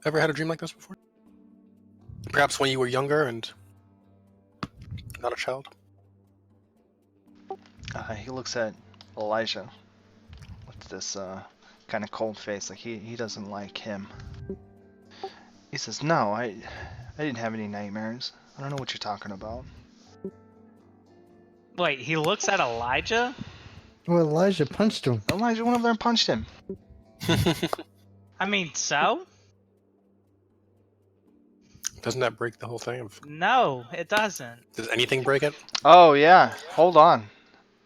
ever had a dream like this before? Perhaps when you were younger and not a child? He looks at Elijah with this kind of cold face, like he doesn't like him. He says, "No, I didn't have any nightmares. I don't know what you're talking about." Wait, he looks at Elijah? Well, Elijah punched him. Elijah went over there and punched him. I mean, so? Doesn't that break the whole thing? No, it doesn't. Does anything break it? Oh yeah, hold on.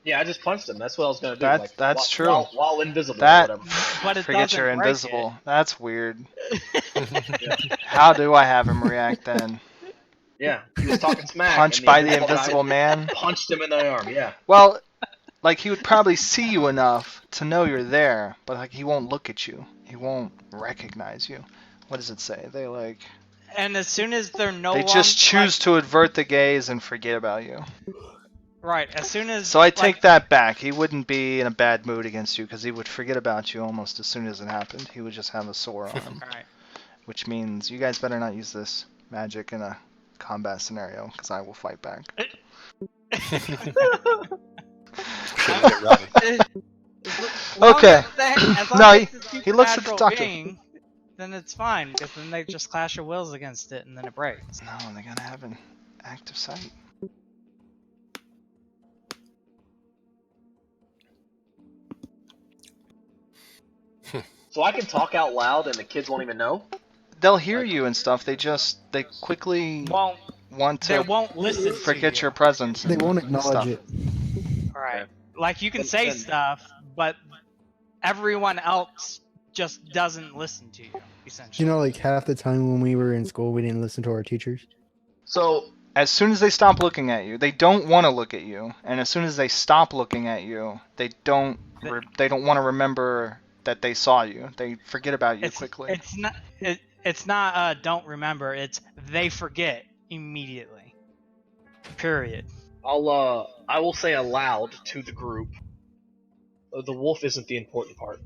Yeah, I just punched him. That's what I was gonna do. That's true. While invisible. That Or whatever. But it forget doesn't you're break invisible. That's weird. How do I have him react then? Yeah, he was talking smack. Punched and by the guy invisible man? Punched him in the arm. Yeah. Well, like he would probably see you enough to know you're there, but like he won't look at you. He won't recognize you. What does it say? They like And as soon as they're no they longer just choose to avert the gaze and forget about you. right, as soon as So I take that back. He wouldn't be in a bad mood against you because he would forget about you almost as soon as it happened. He would just have a sore arm, Alright. which means you guys better not use this magic in a combat scenario because I will fight back. Shouldn't get rowdy. Okay. As long No, as it's a he looks at the supernatural doctor. being, then it's fine, because then they just clash your wills against it and then it breaks. No, they gotta have an active sight. So I can talk out loud and the kids won't even know. They'll hear you and stuff. They quickly Won't want they to won't listen forget to your presence. They and won't acknowledge stuff. it. Right. Like you can Then- say then- stuff, but everyone else just doesn't listen to you, essentially. You know, like half the time when we were in school, we didn't listen to our teachers. So As soon as they stop looking at you, they don't want to look at you, and as soon as they stop looking at you, they don't want to remember that they saw you. They forget about you quickly. It's not don't remember, it's they forget immediately. Period. I will say aloud to the group. The wolf isn't the important part.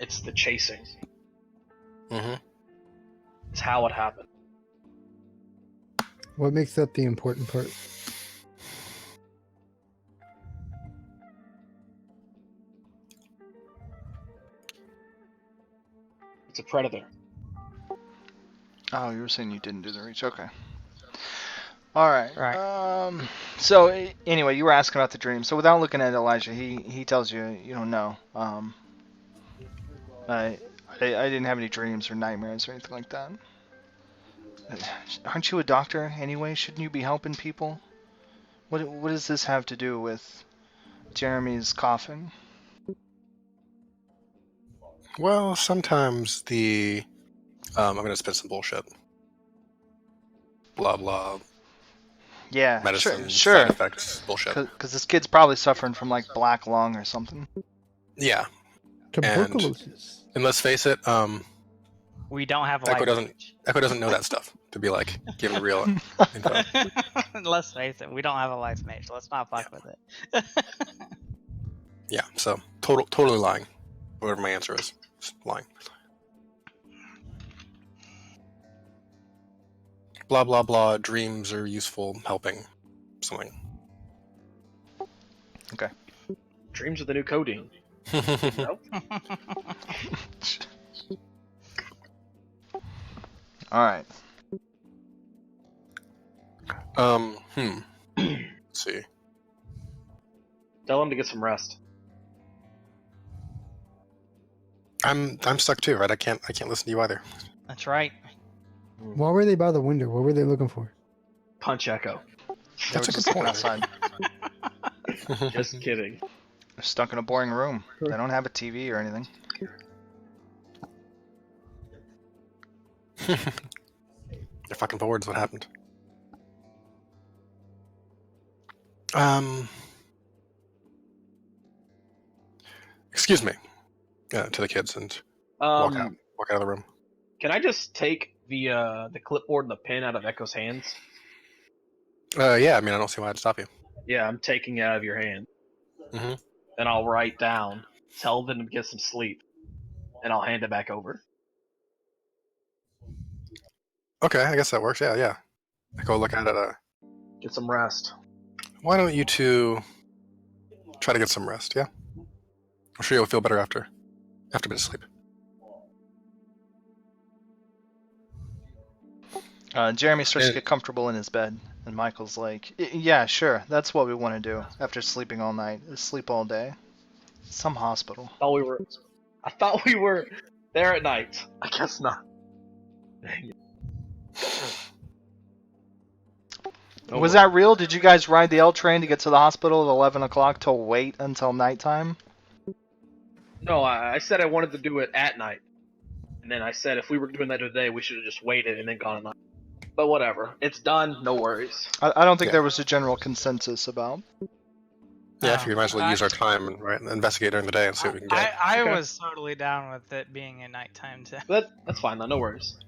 It's the chasing. Mm-hmm. It's how it happened. What makes that the important part? It's a predator. Oh, you were saying you didn't do the reach. Okay. All right. Right. So anyway, you were asking about the dream. So without looking at Elijah, he tells you you don't know. I didn't have any dreams or nightmares or anything like that. Aren't you a doctor anyway? Shouldn't you be helping people? What does this have to do with Jeremy's coughing? Well, sometimes I'm gonna spit some bullshit. Blah blah. Yeah, Medicine, sure. side effects, bullshit. Because this kid's probably suffering from like black lung or something. Yeah, Tuberculosis. and let's face it, We don't have a Echo life doesn't- mage. Echo doesn't know that stuff to be like giving real info. Let's face it, we don't have a life mage. Let's not fuck with it. Yeah, so totally lying. Whatever my answer is, just lying. Blah blah blah. Dreams are useful, helping something. Dreams are the new codeine. No? All right. Let's see. Tell him to get some rest. I'm stuck too, right? I can't listen to you either. That's right. Why were they by the window? What were they looking for? Punch Echo. They That's were a good just point. outside. Just kidding. They're stuck in a boring room. Sure. They don't have a TV or anything. Your fucking board's what happened. Excuse me. To the kids and walk out of the room. Can I just take the clipboard and the pen out of Echo's hands? Yeah, I mean, I don't see why I'd stop you. Yeah, I'm taking it out of your hand. Mhm. And I'll write down, tell them to get some sleep, and I'll hand it back over. Okay, I guess that works. Yeah. I go look at it. Get some rest. Why don't you two try to get some rest? Yeah, I'm sure you'll feel better after a bit of sleep. Jeremy starts to Yeah. get comfortable in his bed, and Michael's like, "Yeah, sure, that's what we want to do after sleeping all night. Is sleep all day. Some hospital." I thought we were there at night. I guess not. Was that real? Did you guys ride the L train to get to the hospital at 11 o'clock to wait until nighttime? No, I said I wanted to do it at night. And then I said if we were doing that today, we should have just waited and then gone at night. But whatever. It's done. No worries. I don't think Yeah. there was a general consensus about. Yeah, I figure we might as well use our time and investigate during the day and see what we can get. I Okay. was totally down with it being at nighttime too. But that's fine though. No worries.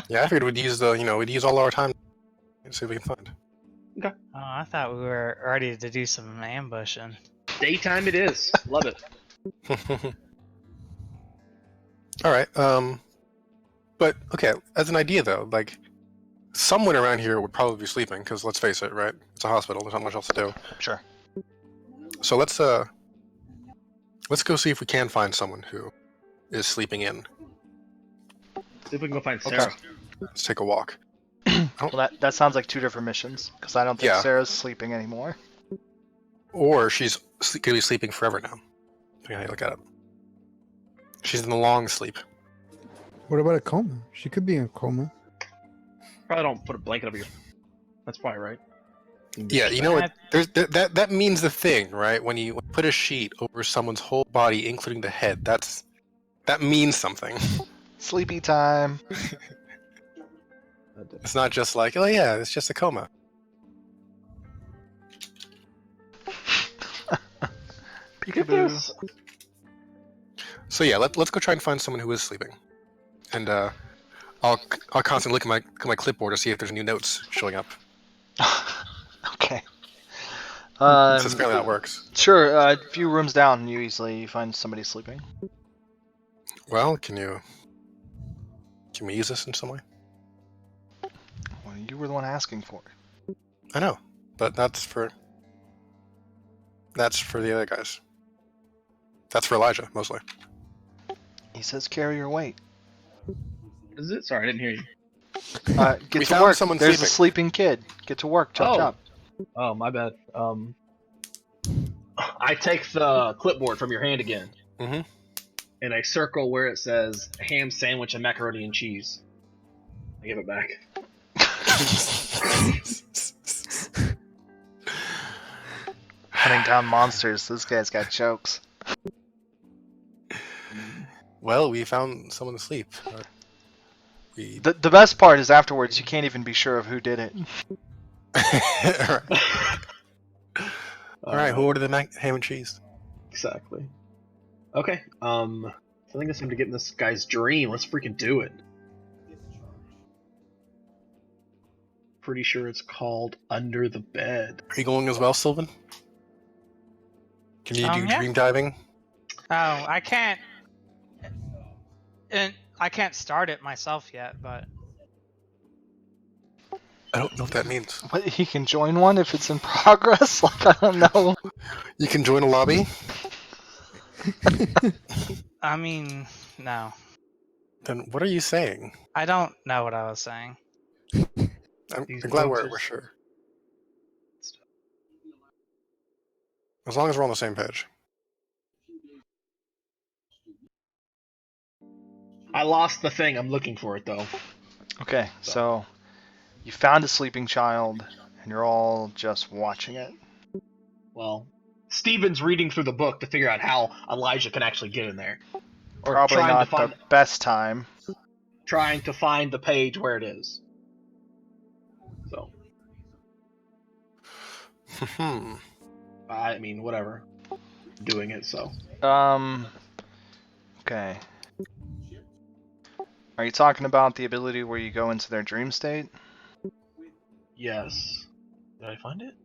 Yeah, I figured we'd use all our time and see what we can find. Oh, I thought we were ready to do some ambushing. Daytime it is. Love it. All right. But okay, as an idea though, like someone around here would probably be sleeping because let's face it, right? It's a hospital. There's not much else to do. Sure. So let's go see if we can find someone who is sleeping in. See if we can go find Okay. Sarah. Let's take a walk. Well, that sounds like two different missions, because I don't think Yeah. Sarah's sleeping anymore. Or she's could be sleeping forever now. Depending on how you look at it. She's in the long sleep. What about a coma? She could be in a coma. Probably don't put a blanket over your. That's probably right. Yeah, you know what? That means the thing, right? When you put a sheet over someone's whole body, including the head, that means something. Sleepy time. It's not just like, oh yeah, it's just a coma. Peekaboo. So yeah, let's go try and find someone who is sleeping, and I'll constantly look at my clipboard to see if there's new notes showing up. Okay. That's just apparently how it works. Sure, a few rooms down, you easily find somebody sleeping. Well, can we use this in some way? Well, you were the one asking for it. I know, but that's for the other guys. That's for Elijah mostly. He says carry your weight. What is it? Sorry, I didn't hear you. Get We to found work. someone There's sleeping. a sleeping kid. Get to work. Chop Oh. chop. Oh, my bad. I take the clipboard from your hand again. Mhm. And I circle where it says ham sandwich and macaroni and cheese. I give it back. Hunting down monsters. This guy's got jokes. Well, we found someone asleep. We The best part is afterwards you can't even be sure of who did it. All right, who ordered the ham and cheese? Exactly. Okay. I think it's time to get in this guy's dream. Let's freaking do it. Pretty sure it's called Under the Bed. Are you going as well, Sylvan? Can you do Yeah. dream diving? Oh, I can't. And I can't start it myself yet, but I don't know what that means. What, he can join one if it's in progress? Like, I don't know. You can join a lobby. I mean, no. Then what are you saying? I don't know what I was saying. I'm These glad folks we're are- sure. As long as we're on the same page. I lost the thing. I'm looking for it though. Okay, so you found a sleeping child, and you're all just watching it. Well, Steven's reading through the book to figure out how Elijah can actually get in there. Or Probably trying not to find the best time. trying to find the page where it is. So I mean, whatever. Doing it, so. Okay. Are you talking about the ability where you go into their dream state? Yes. Did I find it?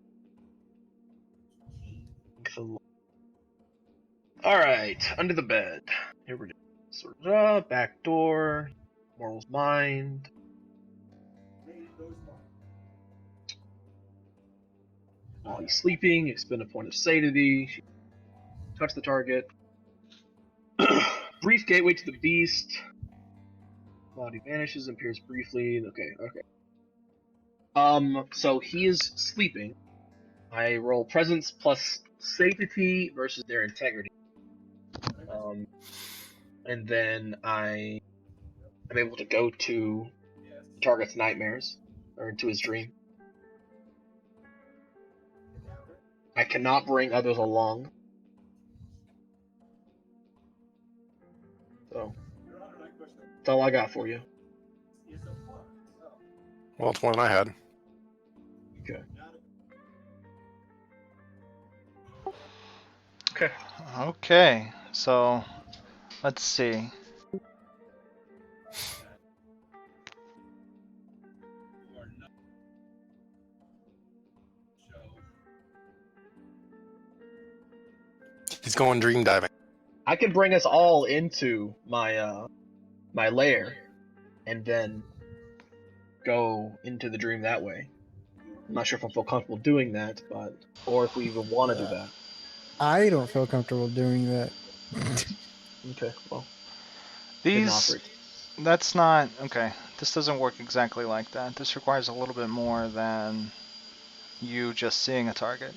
Alright, under the bed. Here we go. Back door. Moral's mind. While he's sleeping, expend a point of sanity. Touch the target. Brief gateway to the beast. Body vanishes and appears briefly. Okay. So he is sleeping. I roll presence plus safety versus their integrity. And then I'm able to go to the target's nightmares, or into his dream. I cannot bring others along. So, that's all I got for you. Well, it's more than I had. Okay. Okay, so let's see. He's going dream diving. I can bring us all into my my lair, and then go into the dream that way. I'm not sure if I feel comfortable doing that, or if we even want to do that. I don't feel comfortable doing that. Okay, well, didn't offer it. That's not, okay, this doesn't work exactly like that. This requires a little bit more than you just seeing a target.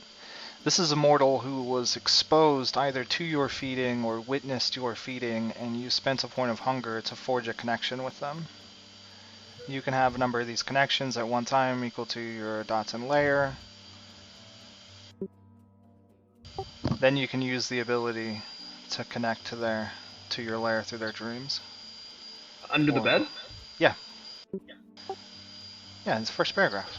This is a mortal who was exposed either to your feeding or witnessed your feeding, and you spent a point of hunger to forge a connection with them. You can have a number of these connections at one time equal to your dots in layer. Then you can use the ability to connect to your lair through their dreams. Under the bed? Yeah. Yeah, it's the first paragraph.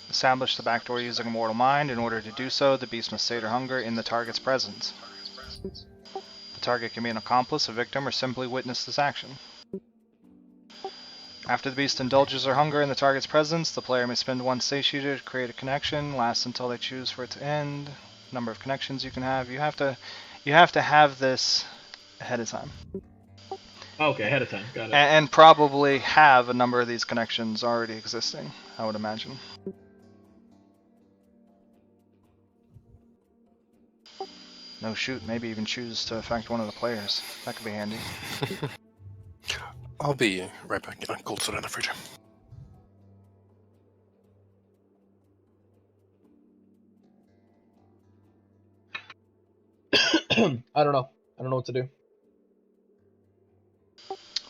Establish the backdoor using a mortal mind. In order to do so, the beast must sate her hunger in the target's presence. The target can be an accomplice, a victim, or simply witness this action. After the beast indulges her hunger in the target's presence, the player may spend one satiated to create a connection. Lasts until they choose for it to end. Number of connections you can have. You have to have this ahead of time. Okay, ahead of time. Got it. And probably have a number of these connections already existing, I would imagine. No shoot, maybe even choose to affect one of the players. That could be handy. I'll be right back. Get a cold soda in the fridge. I don't know. I don't know what to do.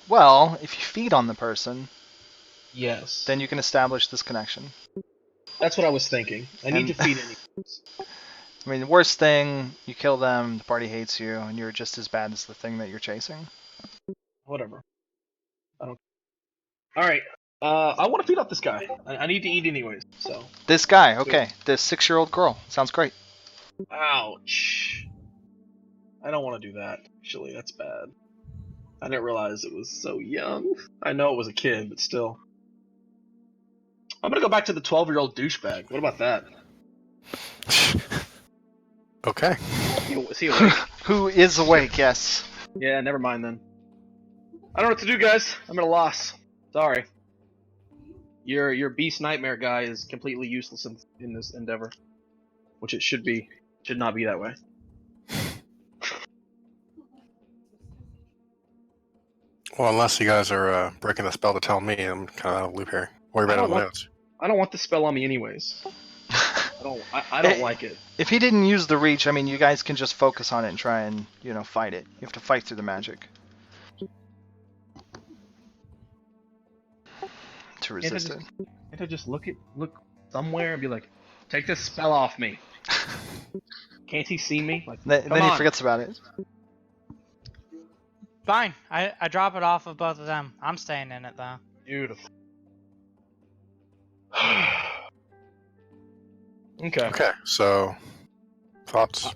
Well, if you feed on the person, Yes. then you can establish this connection. That's what I was thinking. I need to feed anyways. I mean, the worst thing, you kill them, the party hates you, and you're just as bad as the thing that you're chasing. Whatever. I don't. Alright. I want to feed off this guy. I need to eat anyways, so. This guy, okay. This 6-year-old girl. Sounds great. Ouch. I don't want to do that, actually. That's bad. I didn't realize it was so young. I know it was a kid, but still. I'm gonna go back to the 12-year-old douchebag. What about that? Okay. Is he awake? Who is awake, yes. Yeah, never mind then. I don't know what to do, guys. I'm at a loss. Sorry. Your beast nightmare guy is completely useless in this endeavor. Which it should be. Should not be that way. Well, unless you guys are breaking the spell to tell me, I'm kind of out of the loop here. Worry about it on my notes. I don't want the spell on me anyways. I don't like it. If he didn't use the reach, I mean, you guys can just focus on it and try and, fight it. You have to fight through the magic. to resist it. Can't I just look somewhere and be like, take this spell off me? Can't he see me? Like, Then come he on. forgets about it. Fine. I drop it off of both of them. I'm staying in it though. Beautiful. Okay. Okay, so thoughts?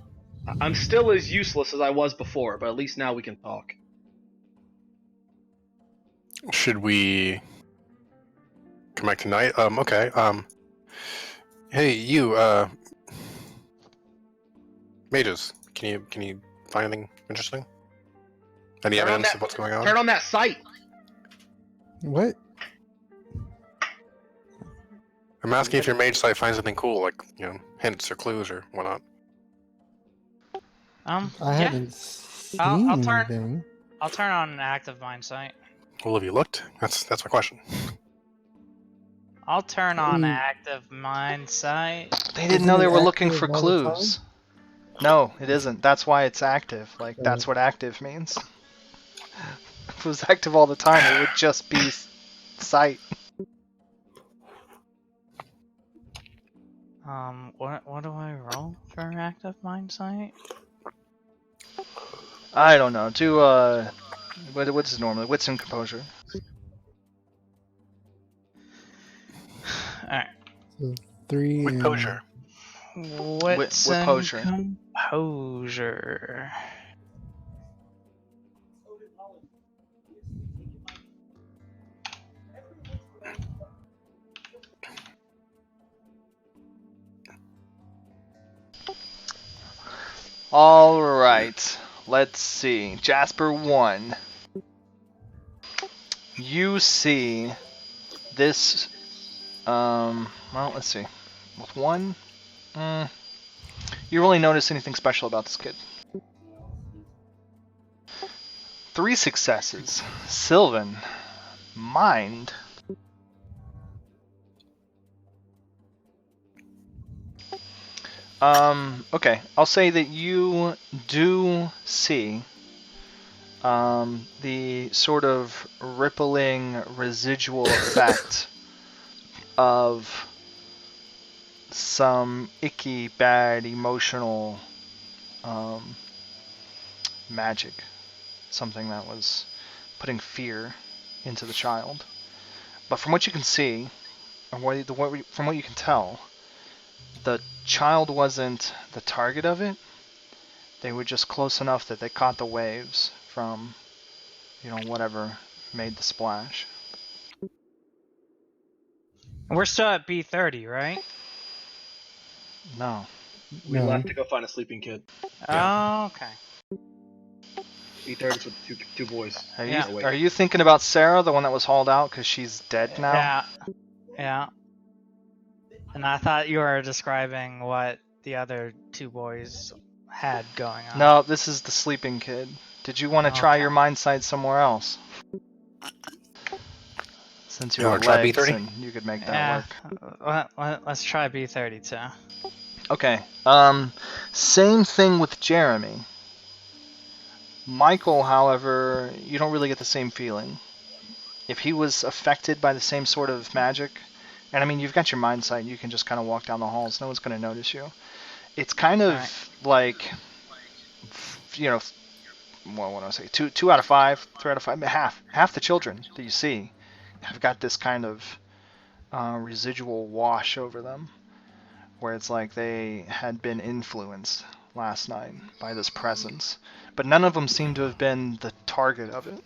I'm still as useless as I was before, but at least now we can talk. Should we come back tonight? Okay. Hey, you, mages, can you find anything interesting? Any Turn on evidence that- of what's going on? Turn on that sight. What? I'm asking if your mage sight finds anything cool, like, hints or clues or whatnot. I Yeah. haven't seen I'll turn- anything. I'll turn on an active mind sight. Well, have you looked? That's my question. I'll turn on Mm. active mind sight. They didn't Isn't know they it were looking active for all the time? clues. No, it isn't. That's why it's active. Like, Right. that's what active means. If it was active all the time, it would just be sight. What do I roll for active mind sight? I don't know. Do, what's it normally? Wits and composure. Alright. So 3 With and posure. Wits and posure. composure. Alright. Let's see. Jasper 1. You see this, well, let's see. With 1, you really notice anything special about this kid. 3 successes. Sylvan. Mind. Okay. I'll say that you do see the sort of rippling residual effect of some icky, bad, emotional magic. Something that was putting fear into the child. But from what you can see, or from what you can tell, the child wasn't the target of it. They were just close enough that they caught the waves from, whatever made the splash. We're still at B30, right? No. We No. left to go find a sleeping kid. Oh, okay. B30's with two boys. Are you, Yeah. are you thinking about Sarah, the one that was hauled out because she's dead now? Yeah. Yeah. And I thought you were describing what the other 2 boys had going on. No, this is the sleeping kid. Did you want to try Okay. your mind sight somewhere else? Since you You have wanna try legs B30? and you could make that Yeah. work. Let's try B30 too. Okay. Same thing with Jeremy. Michael, however, you don't really get the same feeling. If he was affected by the same sort of magic, and I mean, you've got your mind sight, you can just kind of walk down the halls, no one's going to notice you. It's kind of like, what do I say? 2 out of 5, 3 out of 5, half the children that you see have got this kind of residual wash over them, where it's like they had been influenced last night by this presence, but none of them seem to have been the target of it.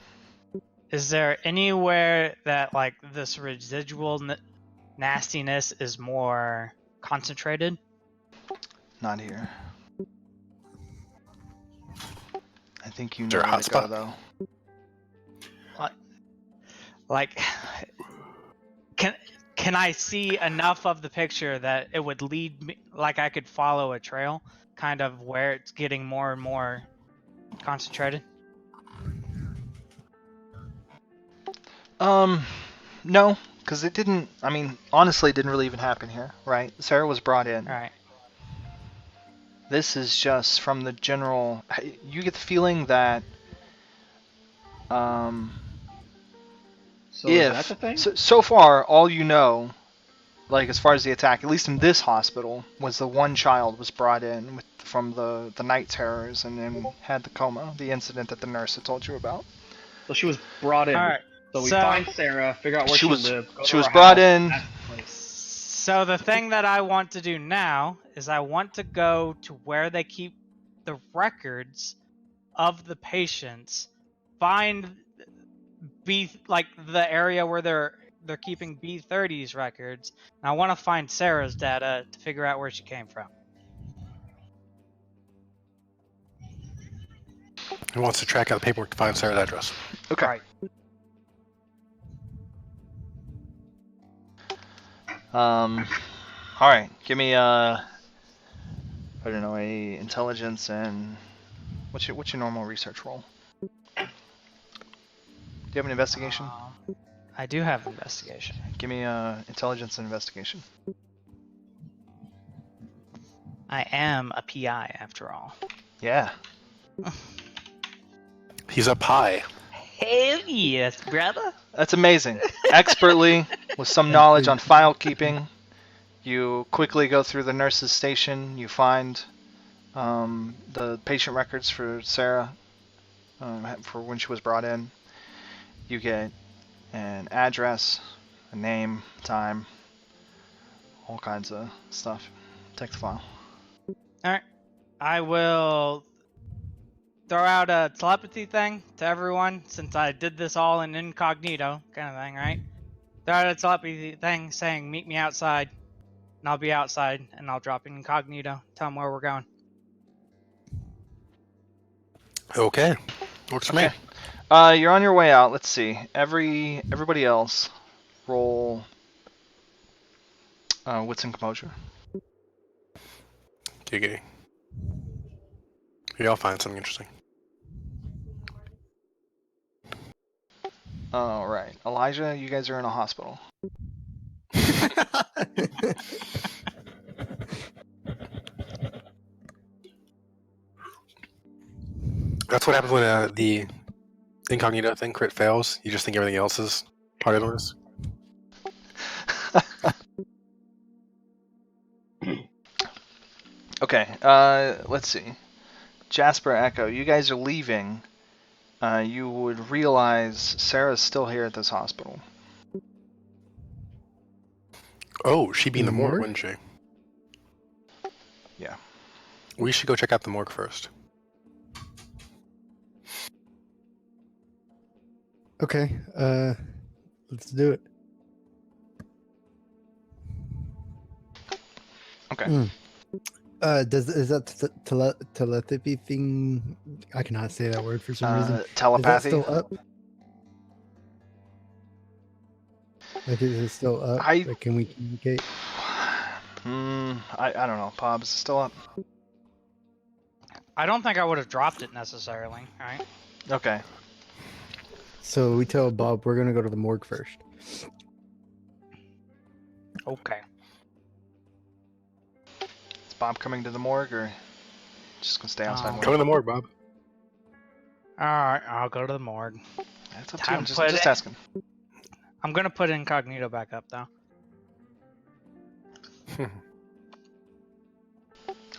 Is there anywhere that like this residual nastiness is more concentrated? Not here. I think you Is know there a where to go, hotspot? though. Like, can I see enough of the picture that it would lead me, like I could follow a trail, kind of where it's getting more and more concentrated? No, because it didn't, I mean, honestly, it didn't really even happen here, right? Sarah was brought in. All right. This is just from the general, you get the feeling that, So is that the thing? so far, all you know, like as far as the attack, at least in this hospital, was the one child was brought in from the night terrors and then had the coma, the incident that the nurse had told you about. So she was brought in. All right. So we find Sarah, figure out where she lives. She was brought in. So the thing that I want to do now is I want to go to where they keep the records of the patients, find the area where they're keeping B30's records, and I want to find Sarah's data to figure out where she came from. He wants to track out the paperwork to find Sarah's address. Okay. Right. All right. Give me I don't know, a intelligence and what's your normal research roll? Do you have an investigation? I do have investigation. Give me intelligence and investigation. I am a PI after all. Yeah. He's up high. Hell yes, brother. That's amazing. Expertly, with some knowledge on file keeping, you quickly go through the nurse's station. You find the patient records for Sarah for when she was brought in. You get an address, a name, time, all kinds of stuff. Take the file. Alright. I will throw out a telepathy thing to everyone, since I did this all in incognito kind of thing, right? Throw out a telepathy thing saying, meet me outside, and I'll be outside, and I'll drop in incognito, tell them where we're going. Okay. Works for me. You're on your way out. Let's see. Everybody else, roll wits and composure. Giggity. Maybe I'll find something interesting. All right, Elijah, you guys are in a hospital. That's what happens when the incognito thing crit fails. You just think everything else is part of this. Okay, let's see. Jasper, Echo, you guys are leaving. You would realize Sarah's still here at this hospital. Oh, she'd be in the morgue, morgue? wouldn't she? Yeah. We should go check out the morgue first. Okay, let's do it. Okay. Is that telepathy thing? I cannot say that word for some reason. Telepathy. Is that still up? Like, is it still up? Like, can we communicate? I don't know. Pob, is it still up? I don't think I would have dropped it necessarily, right? Okay. So we tell Bob we're gonna go to the morgue first. Okay. Is Bob coming to the morgue or just gonna stay outside? Go to the morgue, Bob. Alright, I'll go to the morgue. That's up to Time him. to Just put it- asking. I'm gonna put incognito back up though.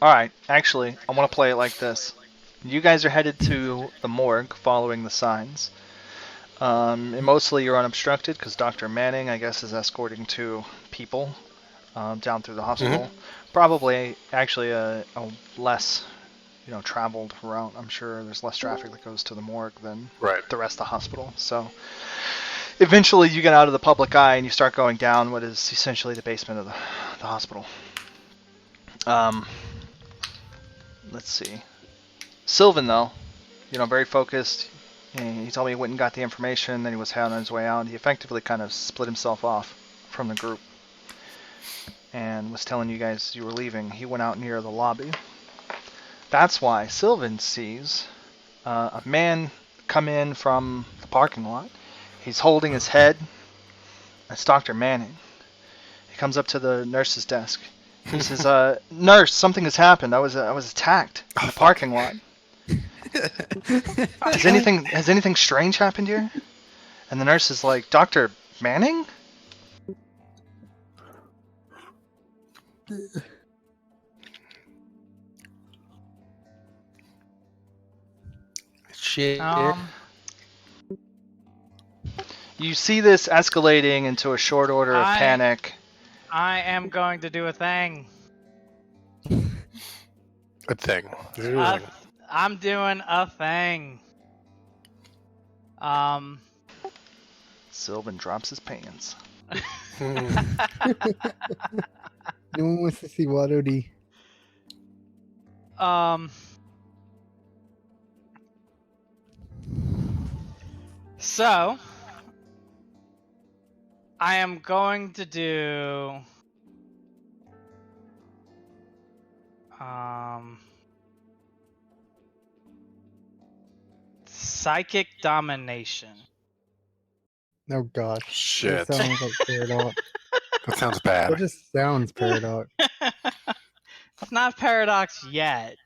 Alright, actually, I want to play it like this. You guys are headed to the morgue following the signs. And mostly you're unobstructed because Dr. Manning, I guess, is escorting two people down through the hospital. Probably, actually, a less, traveled route. I'm sure there's less traffic that goes to the morgue than the rest of the hospital. So, eventually you get out of the public eye and you start going down what is essentially the basement of the hospital. Let's see. Sylvan, though, very focused. He told me he went and got the information, then he was on his way out. He effectively kind of split himself off from the group and was telling you guys you were leaving. He went out near the lobby. That's why Sylvan sees a man come in from the parking lot. He's holding his head. It's Dr. Manning. He comes up to the nurse's desk. He says, "Nurse, something has happened. I was attacked in the parking lot. Has anything strange happened here?" And the nurse is like, Dr. Manning? Shit. You see this escalating into a short order of I- panic. I am going to do a thing. Good thing. I'm doing a thing. Sylvan drops his pants. Hmm. No one wants to see Wadodi. So I am going to do psychic domination. Oh gosh. Shit. That sounds like Paradox. That sounds bad. That just sounds Paradox. It's not paradox yet.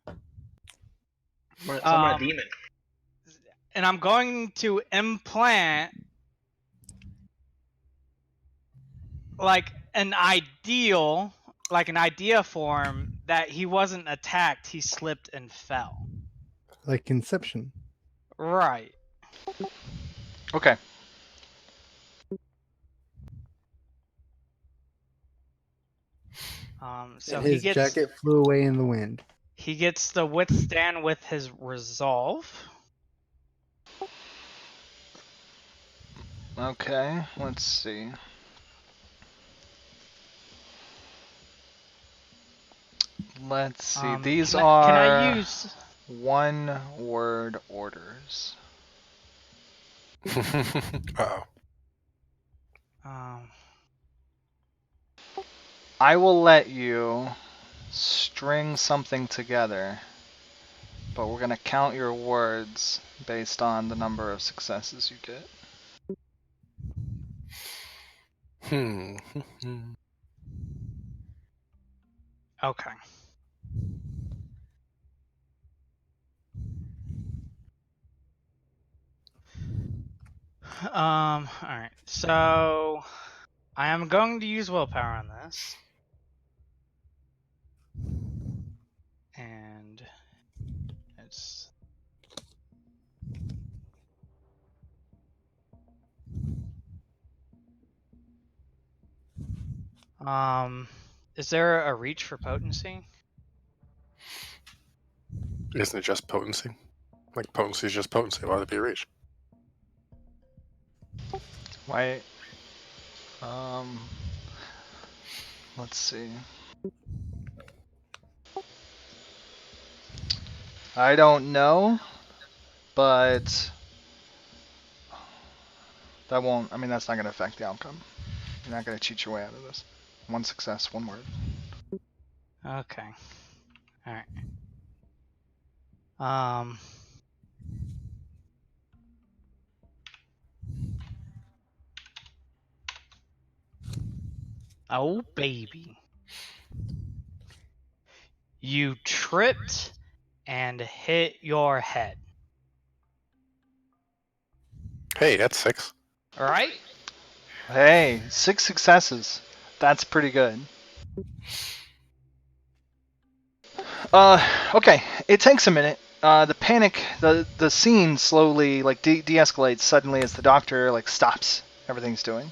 I'm a demon. And I'm going to implant like an idea form that he wasn't attacked, he slipped and fell. Like Inception. Right. Okay. So His jacket flew away in the wind. He gets to withstand with his resolve. Okay, let's see. Let's see. These are Can I use 1-word orders. Uh-oh. I will let you string something together, but we're going to count your words based on the number of successes you get. Okay. Alright. So I am going to use willpower on this. And it's is there a reach for potency? Isn't it just potency? Like, potency is just potency. Why would it be a reach? Why? Let's see. I don't know, but that won't, I mean, that's not going to affect the outcome. You're not going to cheat your way out of this. 1 success, 1 word. Okay. Alright. Oh baby. You tripped and hit your head. Hey, that's 6. Alright? Hey, 6 successes. That's pretty good. Okay. It takes a minute. The panic, the scene slowly like de-escalates suddenly as the doctor like stops everything he's doing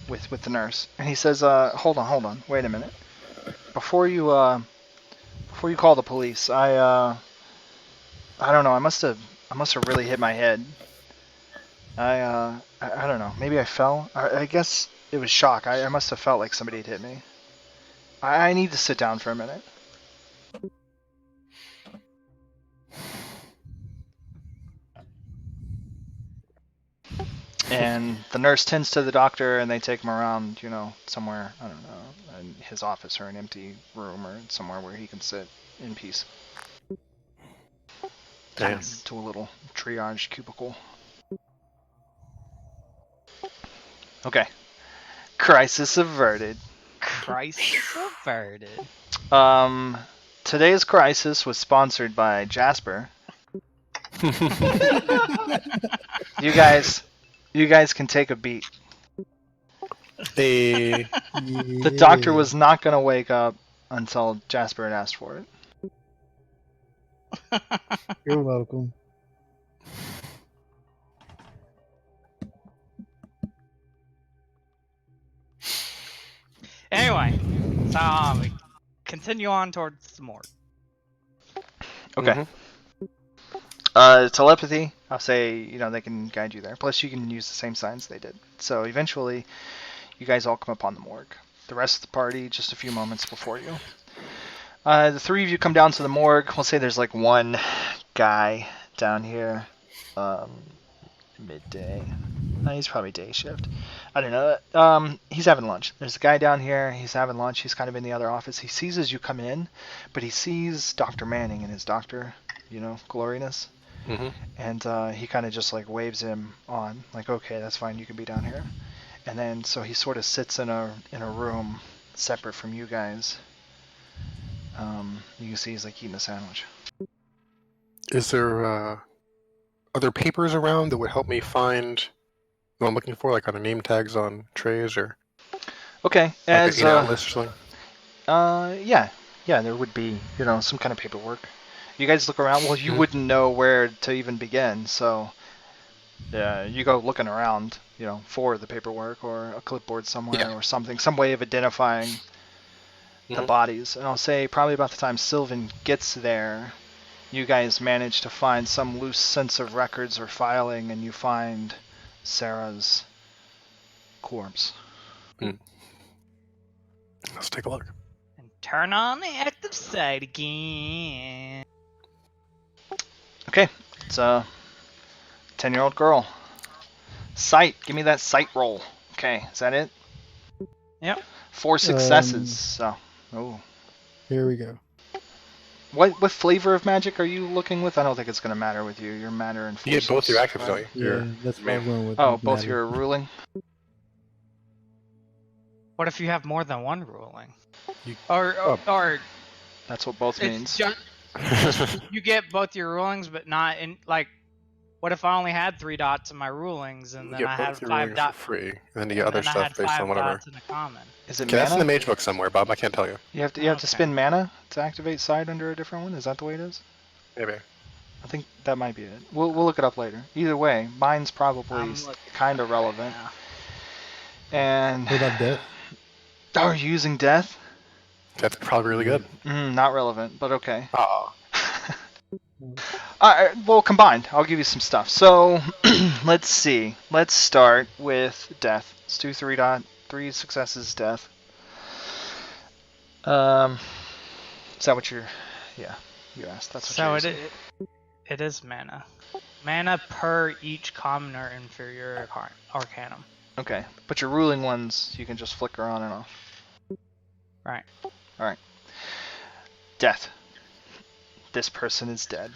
with the nurse, and he says, hold on, wait a minute. Before you call the police, I don't know. I must have really hit my head. I don't know. Maybe I fell. I guess it was shock. I must have felt like somebody had hit me. I need to sit down for a minute. And the nurse tends to the doctor, and they take him around, somewhere, I don't know, in his office or an empty room or somewhere where he can sit in peace. Damn. To a little triage cubicle. Okay. Crisis averted. Crisis averted. Today's crisis was sponsored by Jasper. You guys can take a beat. The The doctor was not gonna wake up until Jasper had asked for it. You're welcome. Anyway, so we continue on towards the morgue. Okay. Telepathy, I'll say, they can guide you there. Plus, you can use the same signs they did. So eventually, you guys all come upon the morgue. The rest of the party, just a few moments before you. The three of you come down to the morgue. We'll say there's like one guy down here. Midday. He's probably day shift. I don't know. He's having lunch. There's a guy down here. He's having lunch. He's kind of in the other office. He sees as you come in, but he sees Dr. Manning and his doctor, gloriness. Mm-hmm. And he kind of just like waves him on, like, okay, that's fine. You can be down here. And then so he sort of sits in a room separate from you guys. You can see he's like eating a sandwich. Is there other papers around that would help me find what I'm looking for, like other name tags on trays or Okay, like as an in-out list or something? yeah, there would be some kind of paperwork. You guys look around. Well, you wouldn't know where to even begin, so you go looking around, for the paperwork or a clipboard somewhere or something, some way of identifying the bodies. And I'll say probably about the time Sylvan gets there, you guys manage to find some loose sense of records or filing, and you find Sarah's corpse. Let's take a look. And turn on the active side again. Okay, it's a 10-year-old girl. Sight. Give me that sight roll. Okay, is that it? Yep. 4 successes. So, Here we go. What flavor of magic are you looking with? I don't think it's going to matter with you. Your matter and You get both your active, don't you? Yeah, that's what I'm going with. Oh, with both matter. your ruling? What if you have more than one ruling? You- Or That's what both means. it's just you get both your rulings, but not in like. What if I only had 3 dots in my rulings, and You then get I had both your 5 rulings for dots, free, and then you get and other then I stuff had based 5 on whatever. dots in a common? Is it Okay, that's in mana? the mage book somewhere, Bob. I can't tell you. You have to Okay. spend mana to activate sight under a different one? Is that the way it is? Maybe. I think that might be it. We'll look it up later. Either way, mine's probably I'm looking kind of right relevant. now. And What about death? oh, are you using death? That's probably really good. Not relevant, but okay. Ah, Well, combined, I'll give you some stuff. So, let's see. Let's start with death. Let's do 3 successes, death. Is that what you're? Yeah, you asked. That's what So you're it, using. it is mana. Mana per each common or inferior arcanum. Okay, but your ruling ones, you can just flicker on and off. Right. Alright. Death. This person is dead.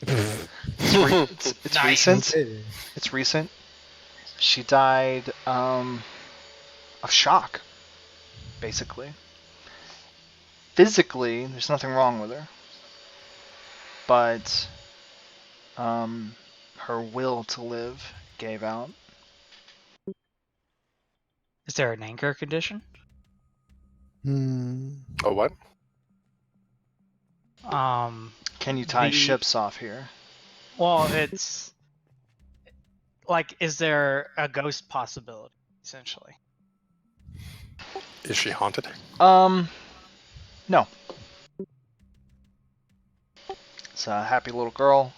It's Nice. recent. Okay. It's recent. She died of shock, basically. Physically, there's nothing wrong with her. But her will to live gave out. Is there an anchor condition? oh what? Can you tie The- ships off here? Well, it's like, is there a ghost possibility, essentially? Is she haunted? No. It's a happy little girl.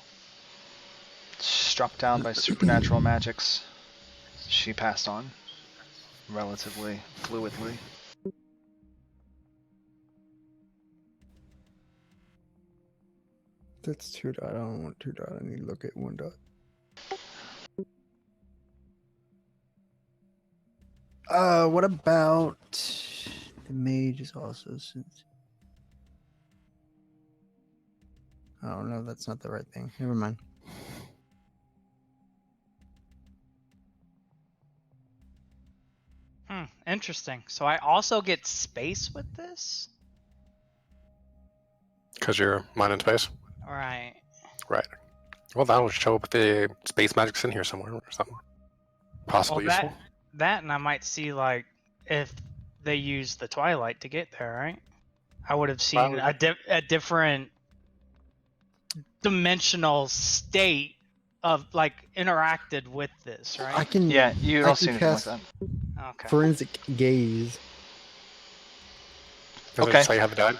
Struck down by supernatural magics. She passed on. Relatively fluidly. That's 2 dot. I don't want 2 dot. I need to look at 1 dot. What about the mage is also since. Oh no, that's not the right thing. Never mind. Interesting. So I also get space with this? Because you're mind in space? Right. Right. Well, that'll show up the space magic's in here somewhere or something. Possibly Well, useful. that and I might see like if they use the twilight to get there, right? I would have seen a different dimensional state of like interacted with this, right? I can. Yeah, you I don't see can anything like cast that. Okay. forensic gaze. Does Okay. it say how they died?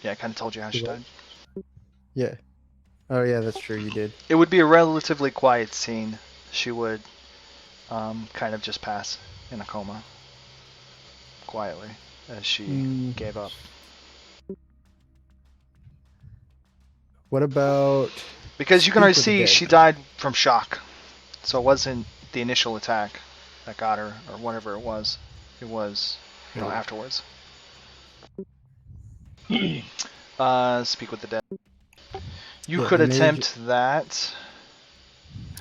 Yeah, I kind of told you how she What? died. Yeah. Oh yeah, that's true. You did. It would be a relatively quiet scene. She would kind of just pass in a coma quietly as she Mm, gave up. what about? Because you can Speak already with the see dead. she died from shock. So it wasn't the initial attack that got her, or whatever it was. It was, afterwards. Speak with the dead. You Yeah, could the mage- attempt that.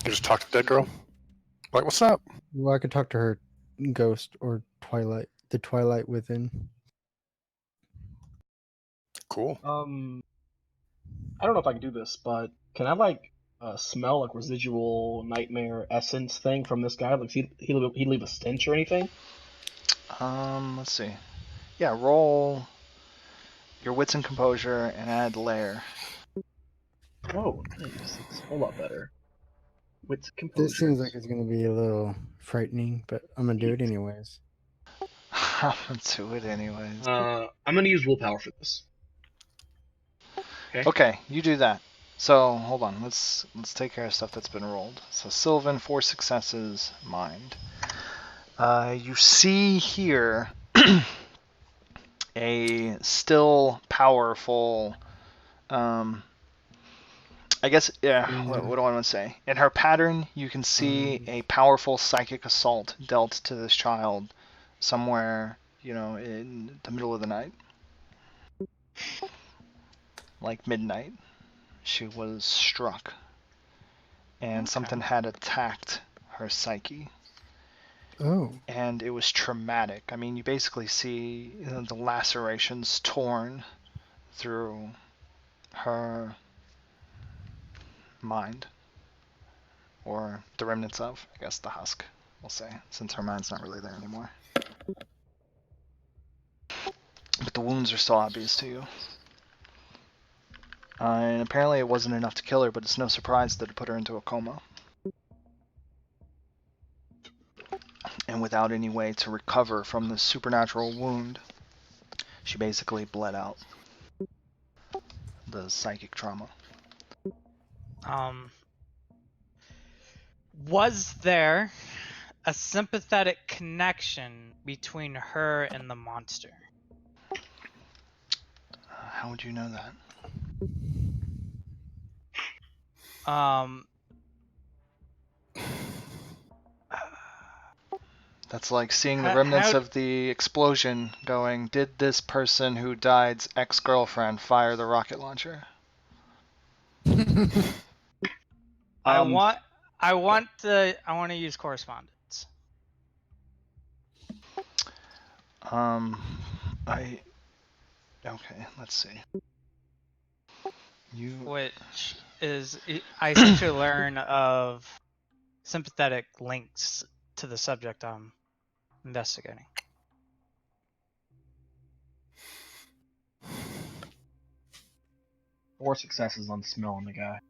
You just talk to the dead girl. Like, what's up? Well, I could talk to her ghost or twilight. The twilight within. Cool. I don't know if I can do this, but can I like smell like residual nightmare essence thing from this guy? Like, he leave a stench or anything? Let's see. Yeah, roll your wits and composure and add lair. Oh, nice. It's a whole lot better. Wits This seems composure. like it's gonna be a little frightening, but I'm gonna do it anyways. I'm gonna do it anyways. I'm gonna use willpower for this. Okay, you do that. So hold on, let's take care of stuff that's been rolled. So Sylvan, 4 successes, mind. You see here a still powerful. I guess What do I want to say? In her pattern, you can see a powerful psychic assault dealt to this child somewhere, in the middle of the night, like midnight. She was struck, and something had attacked her psyche. Oh. And it was traumatic. I mean, you basically see the lacerations torn through her mind, or the remnants of, I guess, the husk, we'll say, since her mind's not really there anymore. But the wounds are still obvious to you. And apparently it wasn't enough to kill her, but it's no surprise that it put her into a coma. And without any way to recover from the supernatural wound, she basically bled out the psychic trauma. Was there a sympathetic connection between her and the monster? How would you know that? That's like seeing the remnants of the explosion going, did this person who died's ex-girlfriend fire the rocket launcher? I want to use correspondence. Okay, let's see. Which is, I essentially learn of sympathetic links to the subject I'm investigating. Four successes on smelling the guy.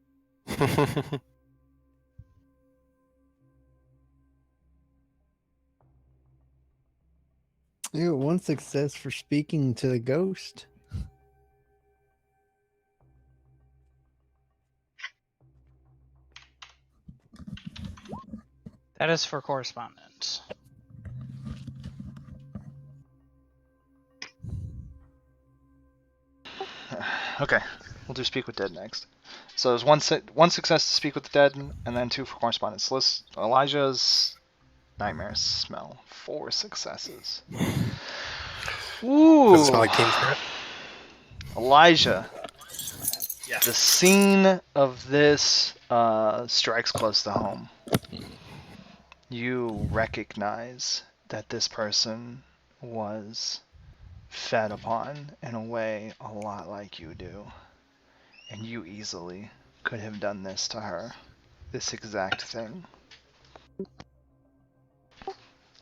Ew, 1 success for speaking to the ghost. That is for correspondence. Okay, we'll do Speak with Dead next. So there's one success to Speak with the Dead, and then 2 for correspondence. List Elijah's nightmares smell. 4 successes. Ooh. Does it smell like King Spirit? Elijah. Yeah. The scene of this strikes close to home. You recognize that this person was fed upon in a way a lot like you do. And you easily could have done this to her. This exact thing.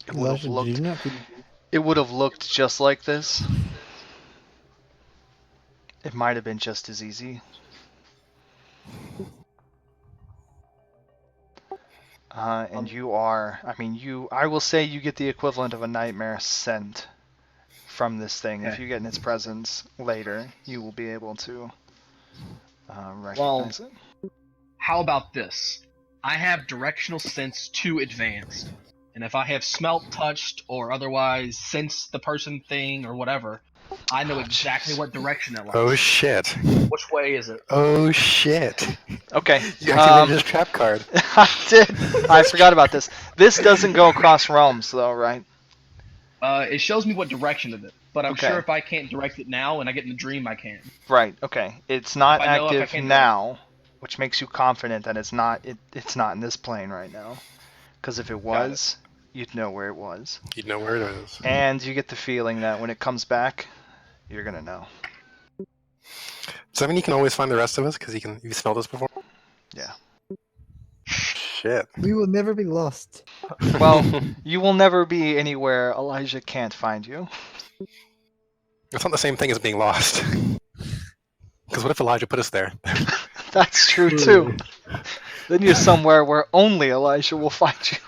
It would have Elijah, did you looked. not? It would have looked just like this. It might have been just as easy. And you are, I mean, I will say you get the equivalent of a nightmare sent from this thing. If Okay. you get in its presence later, you will be able to recognize it. How about this? I have directional sense 2 advanced, and if I have smelt, touched, or otherwise sensed the person, thing, or whatever, I know exactly jeez. what direction it lies. Oh shit. Which way is it? Oh shit. Okay. You activated his trap card. I did. I forgot about this. This doesn't go across realms, though, right? It shows me what direction it is, but I'm Okay. sure if I can't direct it now and I get in the dream, I can. Right. Okay. It's not If I know if I active can now, which makes you confident that it's not. It's not in this plane right now. Because if it was, you'd know where it was. You know where it is. And you get the feeling that when it comes back, you're gonna know. Does that mean you can always find the rest of us? Because you smelled us before? Yeah. Shit. We will never be lost. Well, you will never be anywhere Elijah can't find you. It's not the same thing as being lost. Because what if Elijah put us there? That's true too. Then you're somewhere where only Elijah will find you.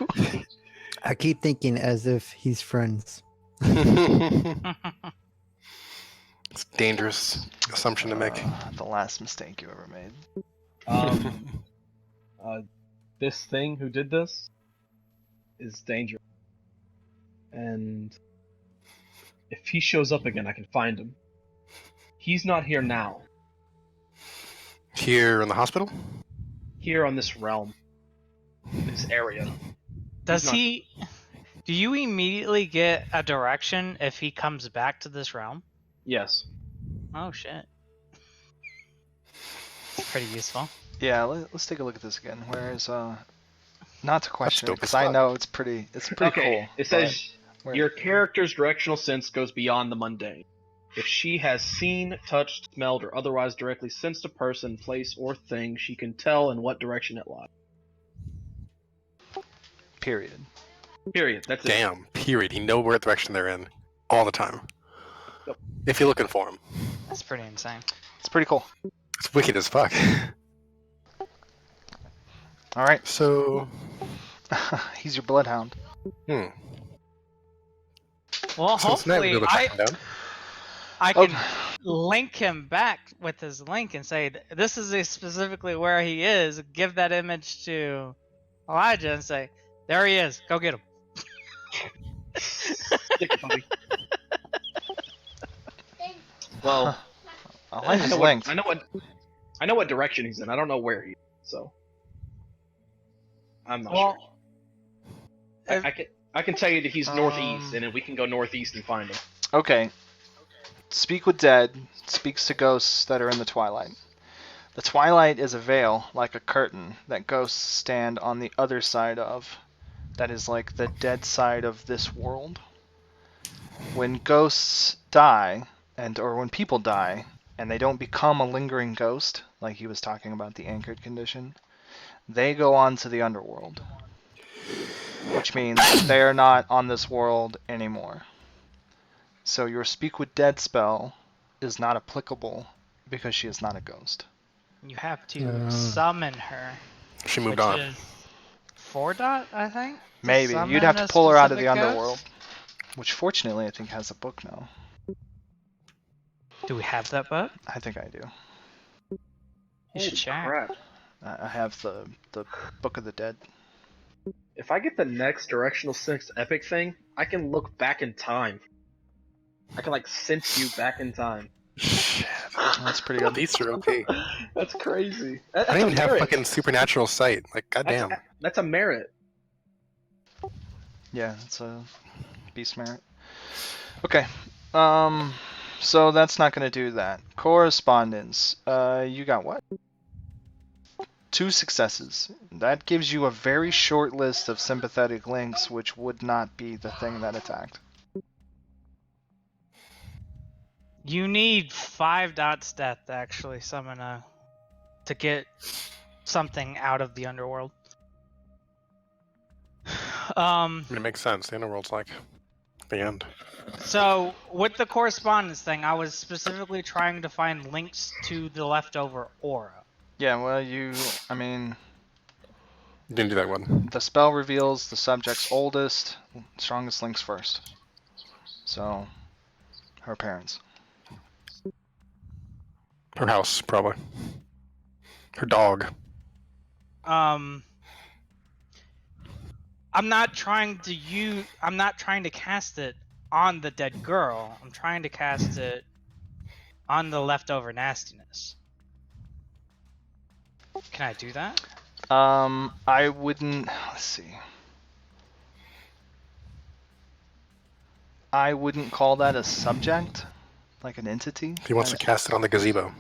I keep thinking as if he's friends. It's a dangerous assumption to make. The last mistake you ever made. This thing who did this is dangerous. And if he shows up again, I can find him. He's not here now. Here in the hospital? Here on this realm. This area. Does not- he? Do you immediately get a direction if he comes back to this realm? Yes. Oh shit. It's pretty useful. Yeah, let's take a look at this again. Where's not to question dope because as I fuck. know it's pretty cool. It but says where- your character's directional sense goes beyond the mundane. If she has seen, touched, smelled, or otherwise directly sensed a person, place, or thing, she can tell in what direction it lies. period. Period. That's it. Damn. Period. You know what direction they're in all the time. Yep. If you're looking for them. That's pretty insane. It's pretty cool. It's wicked as fuck. All right. So, He's your bloodhound. Well, so tonight hopefully we'll go track him down. I Oh. can link him back with his link and say, this is specifically where he is. Give that image to Elijah and say, there he is. Go get him. Stick it, buddy. Well, Elijah's I know linked. I know what direction he's in. I don't know where he is, so I'm not Well, sure. if- I can tell you that he's northeast, Um, and then we can go northeast and find him. Okay. Speak with dead. Speaks to ghosts that are in the twilight. The twilight is a veil, like a curtain, that ghosts stand on the other side of. That is like the dead side of this world. When ghosts die, or when people die, and they don't become a lingering ghost, like he was talking about the anchored condition, they go on to the underworld. Which means they are not on this world anymore. So your Speak with Dead spell is not applicable because she is not a ghost. you have to summon her. She moved which on. is 4-dot, I think? to Maybe. summon You'd have a to pull her out of the specific ghost? underworld. Which fortunately I think has a book now. Do we have that book? I think I do. You should check. Crap. I have the Book of the Dead. If I get the next directional sense epic thing, I can look back in time. I can sense you back in time. Shit. That's pretty good. These are okay. That's crazy. I don't even have fucking supernatural sight. Like, goddamn. That's a merit. Yeah, it's a beast merit. Okay. So that's not going to do that. Correspondence. You got what? 2 successes. That gives you a very short list of sympathetic links, which would not be the thing that attacked. You need 5 dot stat to actually summon a to get something out of the underworld. I mean, it makes sense. The underworld's like the end. So with the correspondence thing, I was specifically trying to find links to the leftover aura. Yeah, well, I mean, You didn't do that one. the spell reveals the subject's oldest, strongest links first. So, her parents. Her house, probably. Her dog. I'm not trying to cast it on the dead girl. I'm trying to cast it on the leftover nastiness. Can I do that? I wouldn't. Let's see. I wouldn't call that a subject, like an entity. He wants to cast it on the gazebo.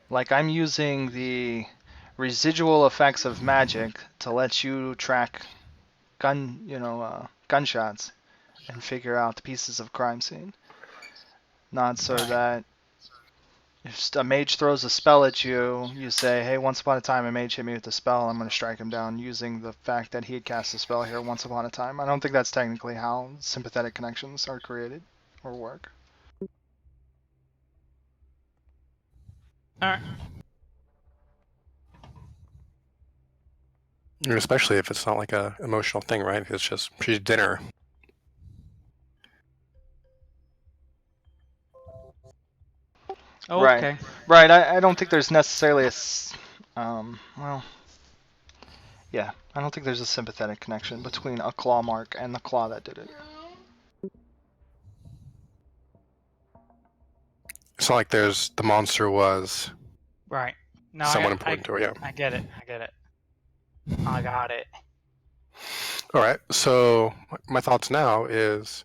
Like, I'm using the residual effects of magic to let you track gunshots and figure out the pieces of crime scene. Not so that if a mage throws a spell at you, you say, hey, once upon a time a mage hit me with a spell, I'm going to strike him down using the fact that he had cast a spell here once upon a time. I don't think that's technically how sympathetic connections are created or work. Alright. And especially if it's not like a emotional thing, right? It's just, she's dinner. Oh, Right. okay. Right, I don't think there's necessarily I don't think there's a sympathetic connection between a claw mark and the claw that did it. It's not like the monster was Right. No, someone I important to her, yeah. I get it. I got it. Alright, so my thoughts now is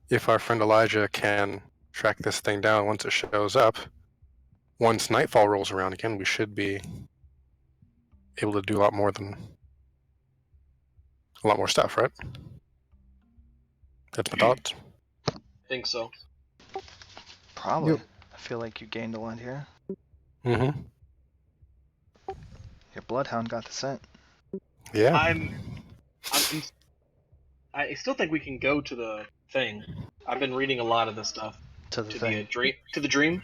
if our friend Elijah can track this thing down once it shows up, once nightfall rolls around again, we should be able to do a lot more stuff, right? That's my thoughts. I think so. Probably. Yep. I feel like you gained a lot here. Mm-hmm. Your bloodhound got the scent. Yeah. I still think we can go to the thing. I've been reading a lot of this stuff. To the To thing. the dream. To the dream.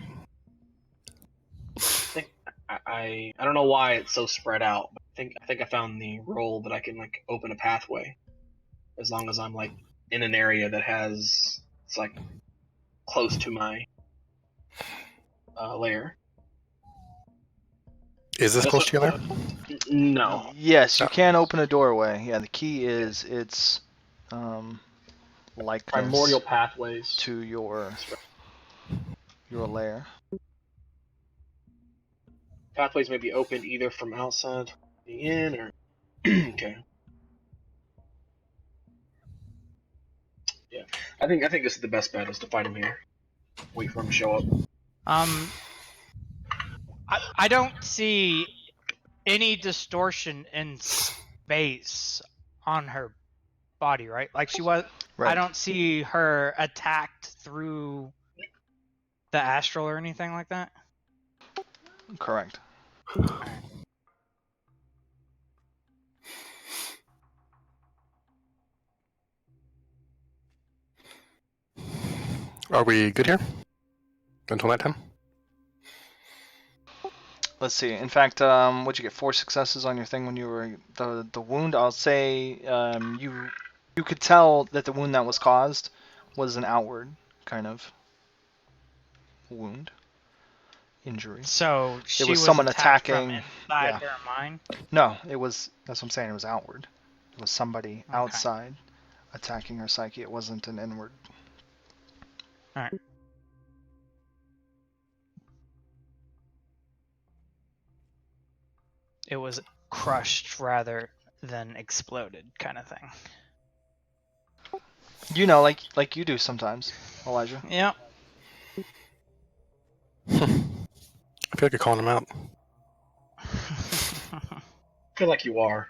I don't know why it's so spread out. But I think I found the role that I can like open a pathway, as long as I'm like in an area that it's like close to my lair. Is this That's close to your lair? No. Yes, you No. can open a doorway. Yeah, the key is its likeness Primordial pathways. to your lair. Pathways may be opened either from outside the inn or okay. Yeah, I think this is the best bet is to fight him here. Wait for him to show up. I don't see any distortion in space on her body, right? Like she was. Right. I don't see her attacked through the astral or anything like that. Correct. Are we good here? Until nighttime? Let's see. In fact, what'd you get? 4 successes on your thing when you were the wound. I'll say you could tell that the wound that was caused was an outward kind of wound, injury. So she was someone attacked from attacking- inside yeah. her mind. No, it was. That's what I'm saying. It was outward. It was somebody Okay. outside attacking her psyche. It wasn't an inward. All right. It was crushed rather than exploded, kind of thing. You know, like you do sometimes, Elijah. Yep. I feel like you're calling him out. I feel like you are.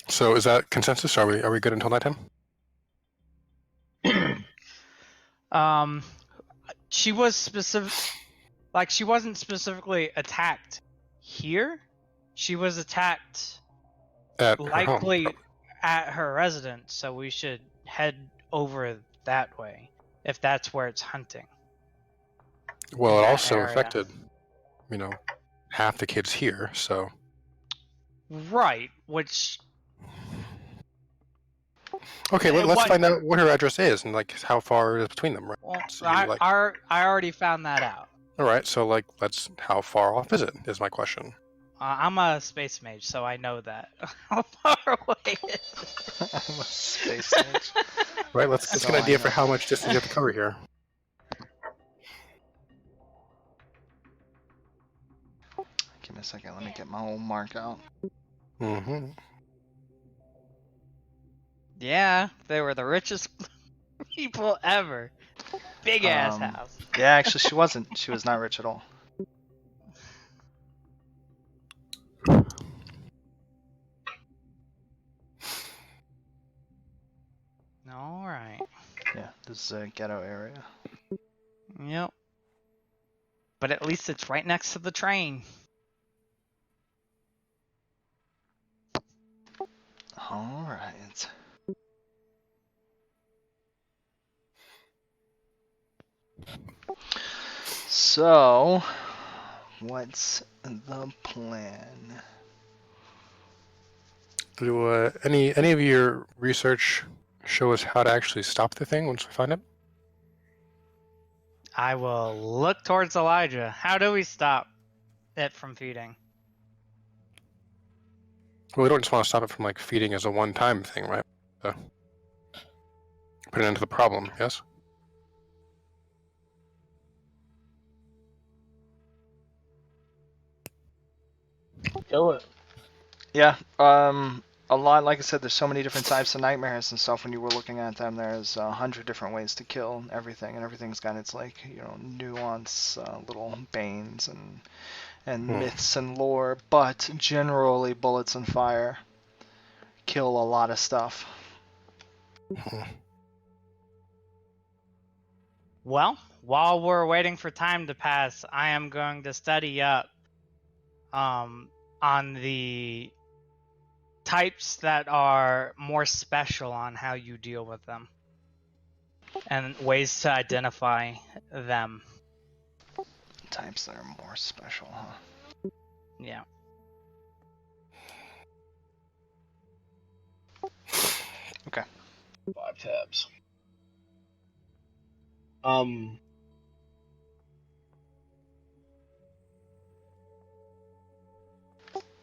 So is that consensus? Are we good until nighttime? She was specific, like she wasn't specifically attacked here. She was attacked At her home. likely at her residence, so we should head over that way if that's where it's hunting. Well, in it that also area. affected, half the kids here. So Right, which okay, let's what- find out what her address is and like how far it is between them, right? well, So I already found that out. all right, so like, how far off is it? Is my question. I'm a space mage, so I know that. How far away is it? I'm a space mage. Right, let's get So an idea I for know. how much distance you have to cover here. Give me a second. Let me get my old mark out. Mm-hmm. Yeah, they were the richest people ever. Big ass house. Yeah, actually, she wasn't. She was not rich at all. All right. Yeah, this is a ghetto area. Yep. But at least it's right next to the train. All right. So, what's the plan? Do any of your research show us how to actually stop the thing once we find it? I will look towards Elijah. How do we stop it from feeding? Well, we don't just want to stop it from like feeding as a one-time thing, right? Put an end to the problem. Yes. Kill it. Yeah, a lot, like I said, there's so many different types of nightmares and stuff. When you were looking at them, there's 100 different ways to kill everything, and everything's got its, like, nuance, little banes and myths and lore, but generally bullets and fire kill a lot of stuff. Well, while we're waiting for time to pass, I am going to study up on the types that are more special on how you deal with them and ways to identify them. Types that are more special, huh? Yeah. Okay. 5 tabs.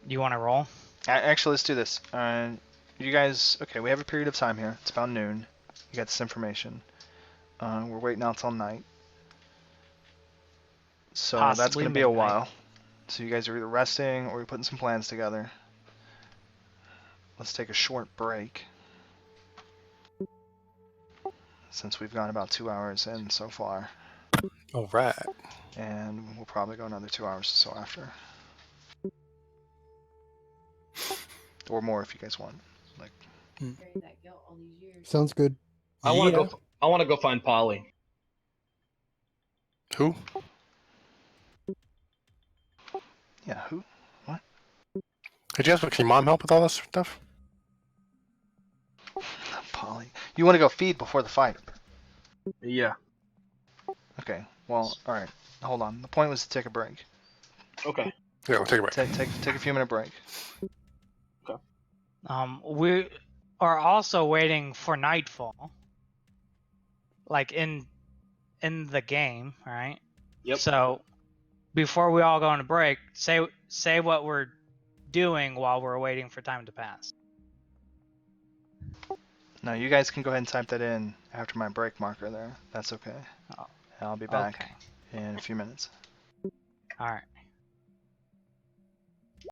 You want to roll? Actually, let's do this. You guys, okay, we have a period of time here. It's about noon. You got this information. We're waiting out till night. So that's Possibly going to be a midnight. while. So you guys are either resting or you're putting some plans together. Let's take a short break. Since we've gone about 2 hours in so far. All right. And we'll probably go another 2 hours or so after. Or more if you guys want. Like, Sounds good. I want to go find Polly. Who? yeah, who? What? Hey, Jasper, can your mom help with all this stuff? Polly. You want to go feed before the fight? Yeah. Okay. Well, alright. Hold on. The point was to take a break. Okay. Yeah, we'll take a break. Take a few minute break. We are also waiting for nightfall. Like in the game, right? Yep. So before we all go on a break, say what we're doing while we're waiting for time to pass. No, you guys can go ahead and type that in after my break marker there. That's okay. Oh, I'll be back okay. in a few minutes. All right.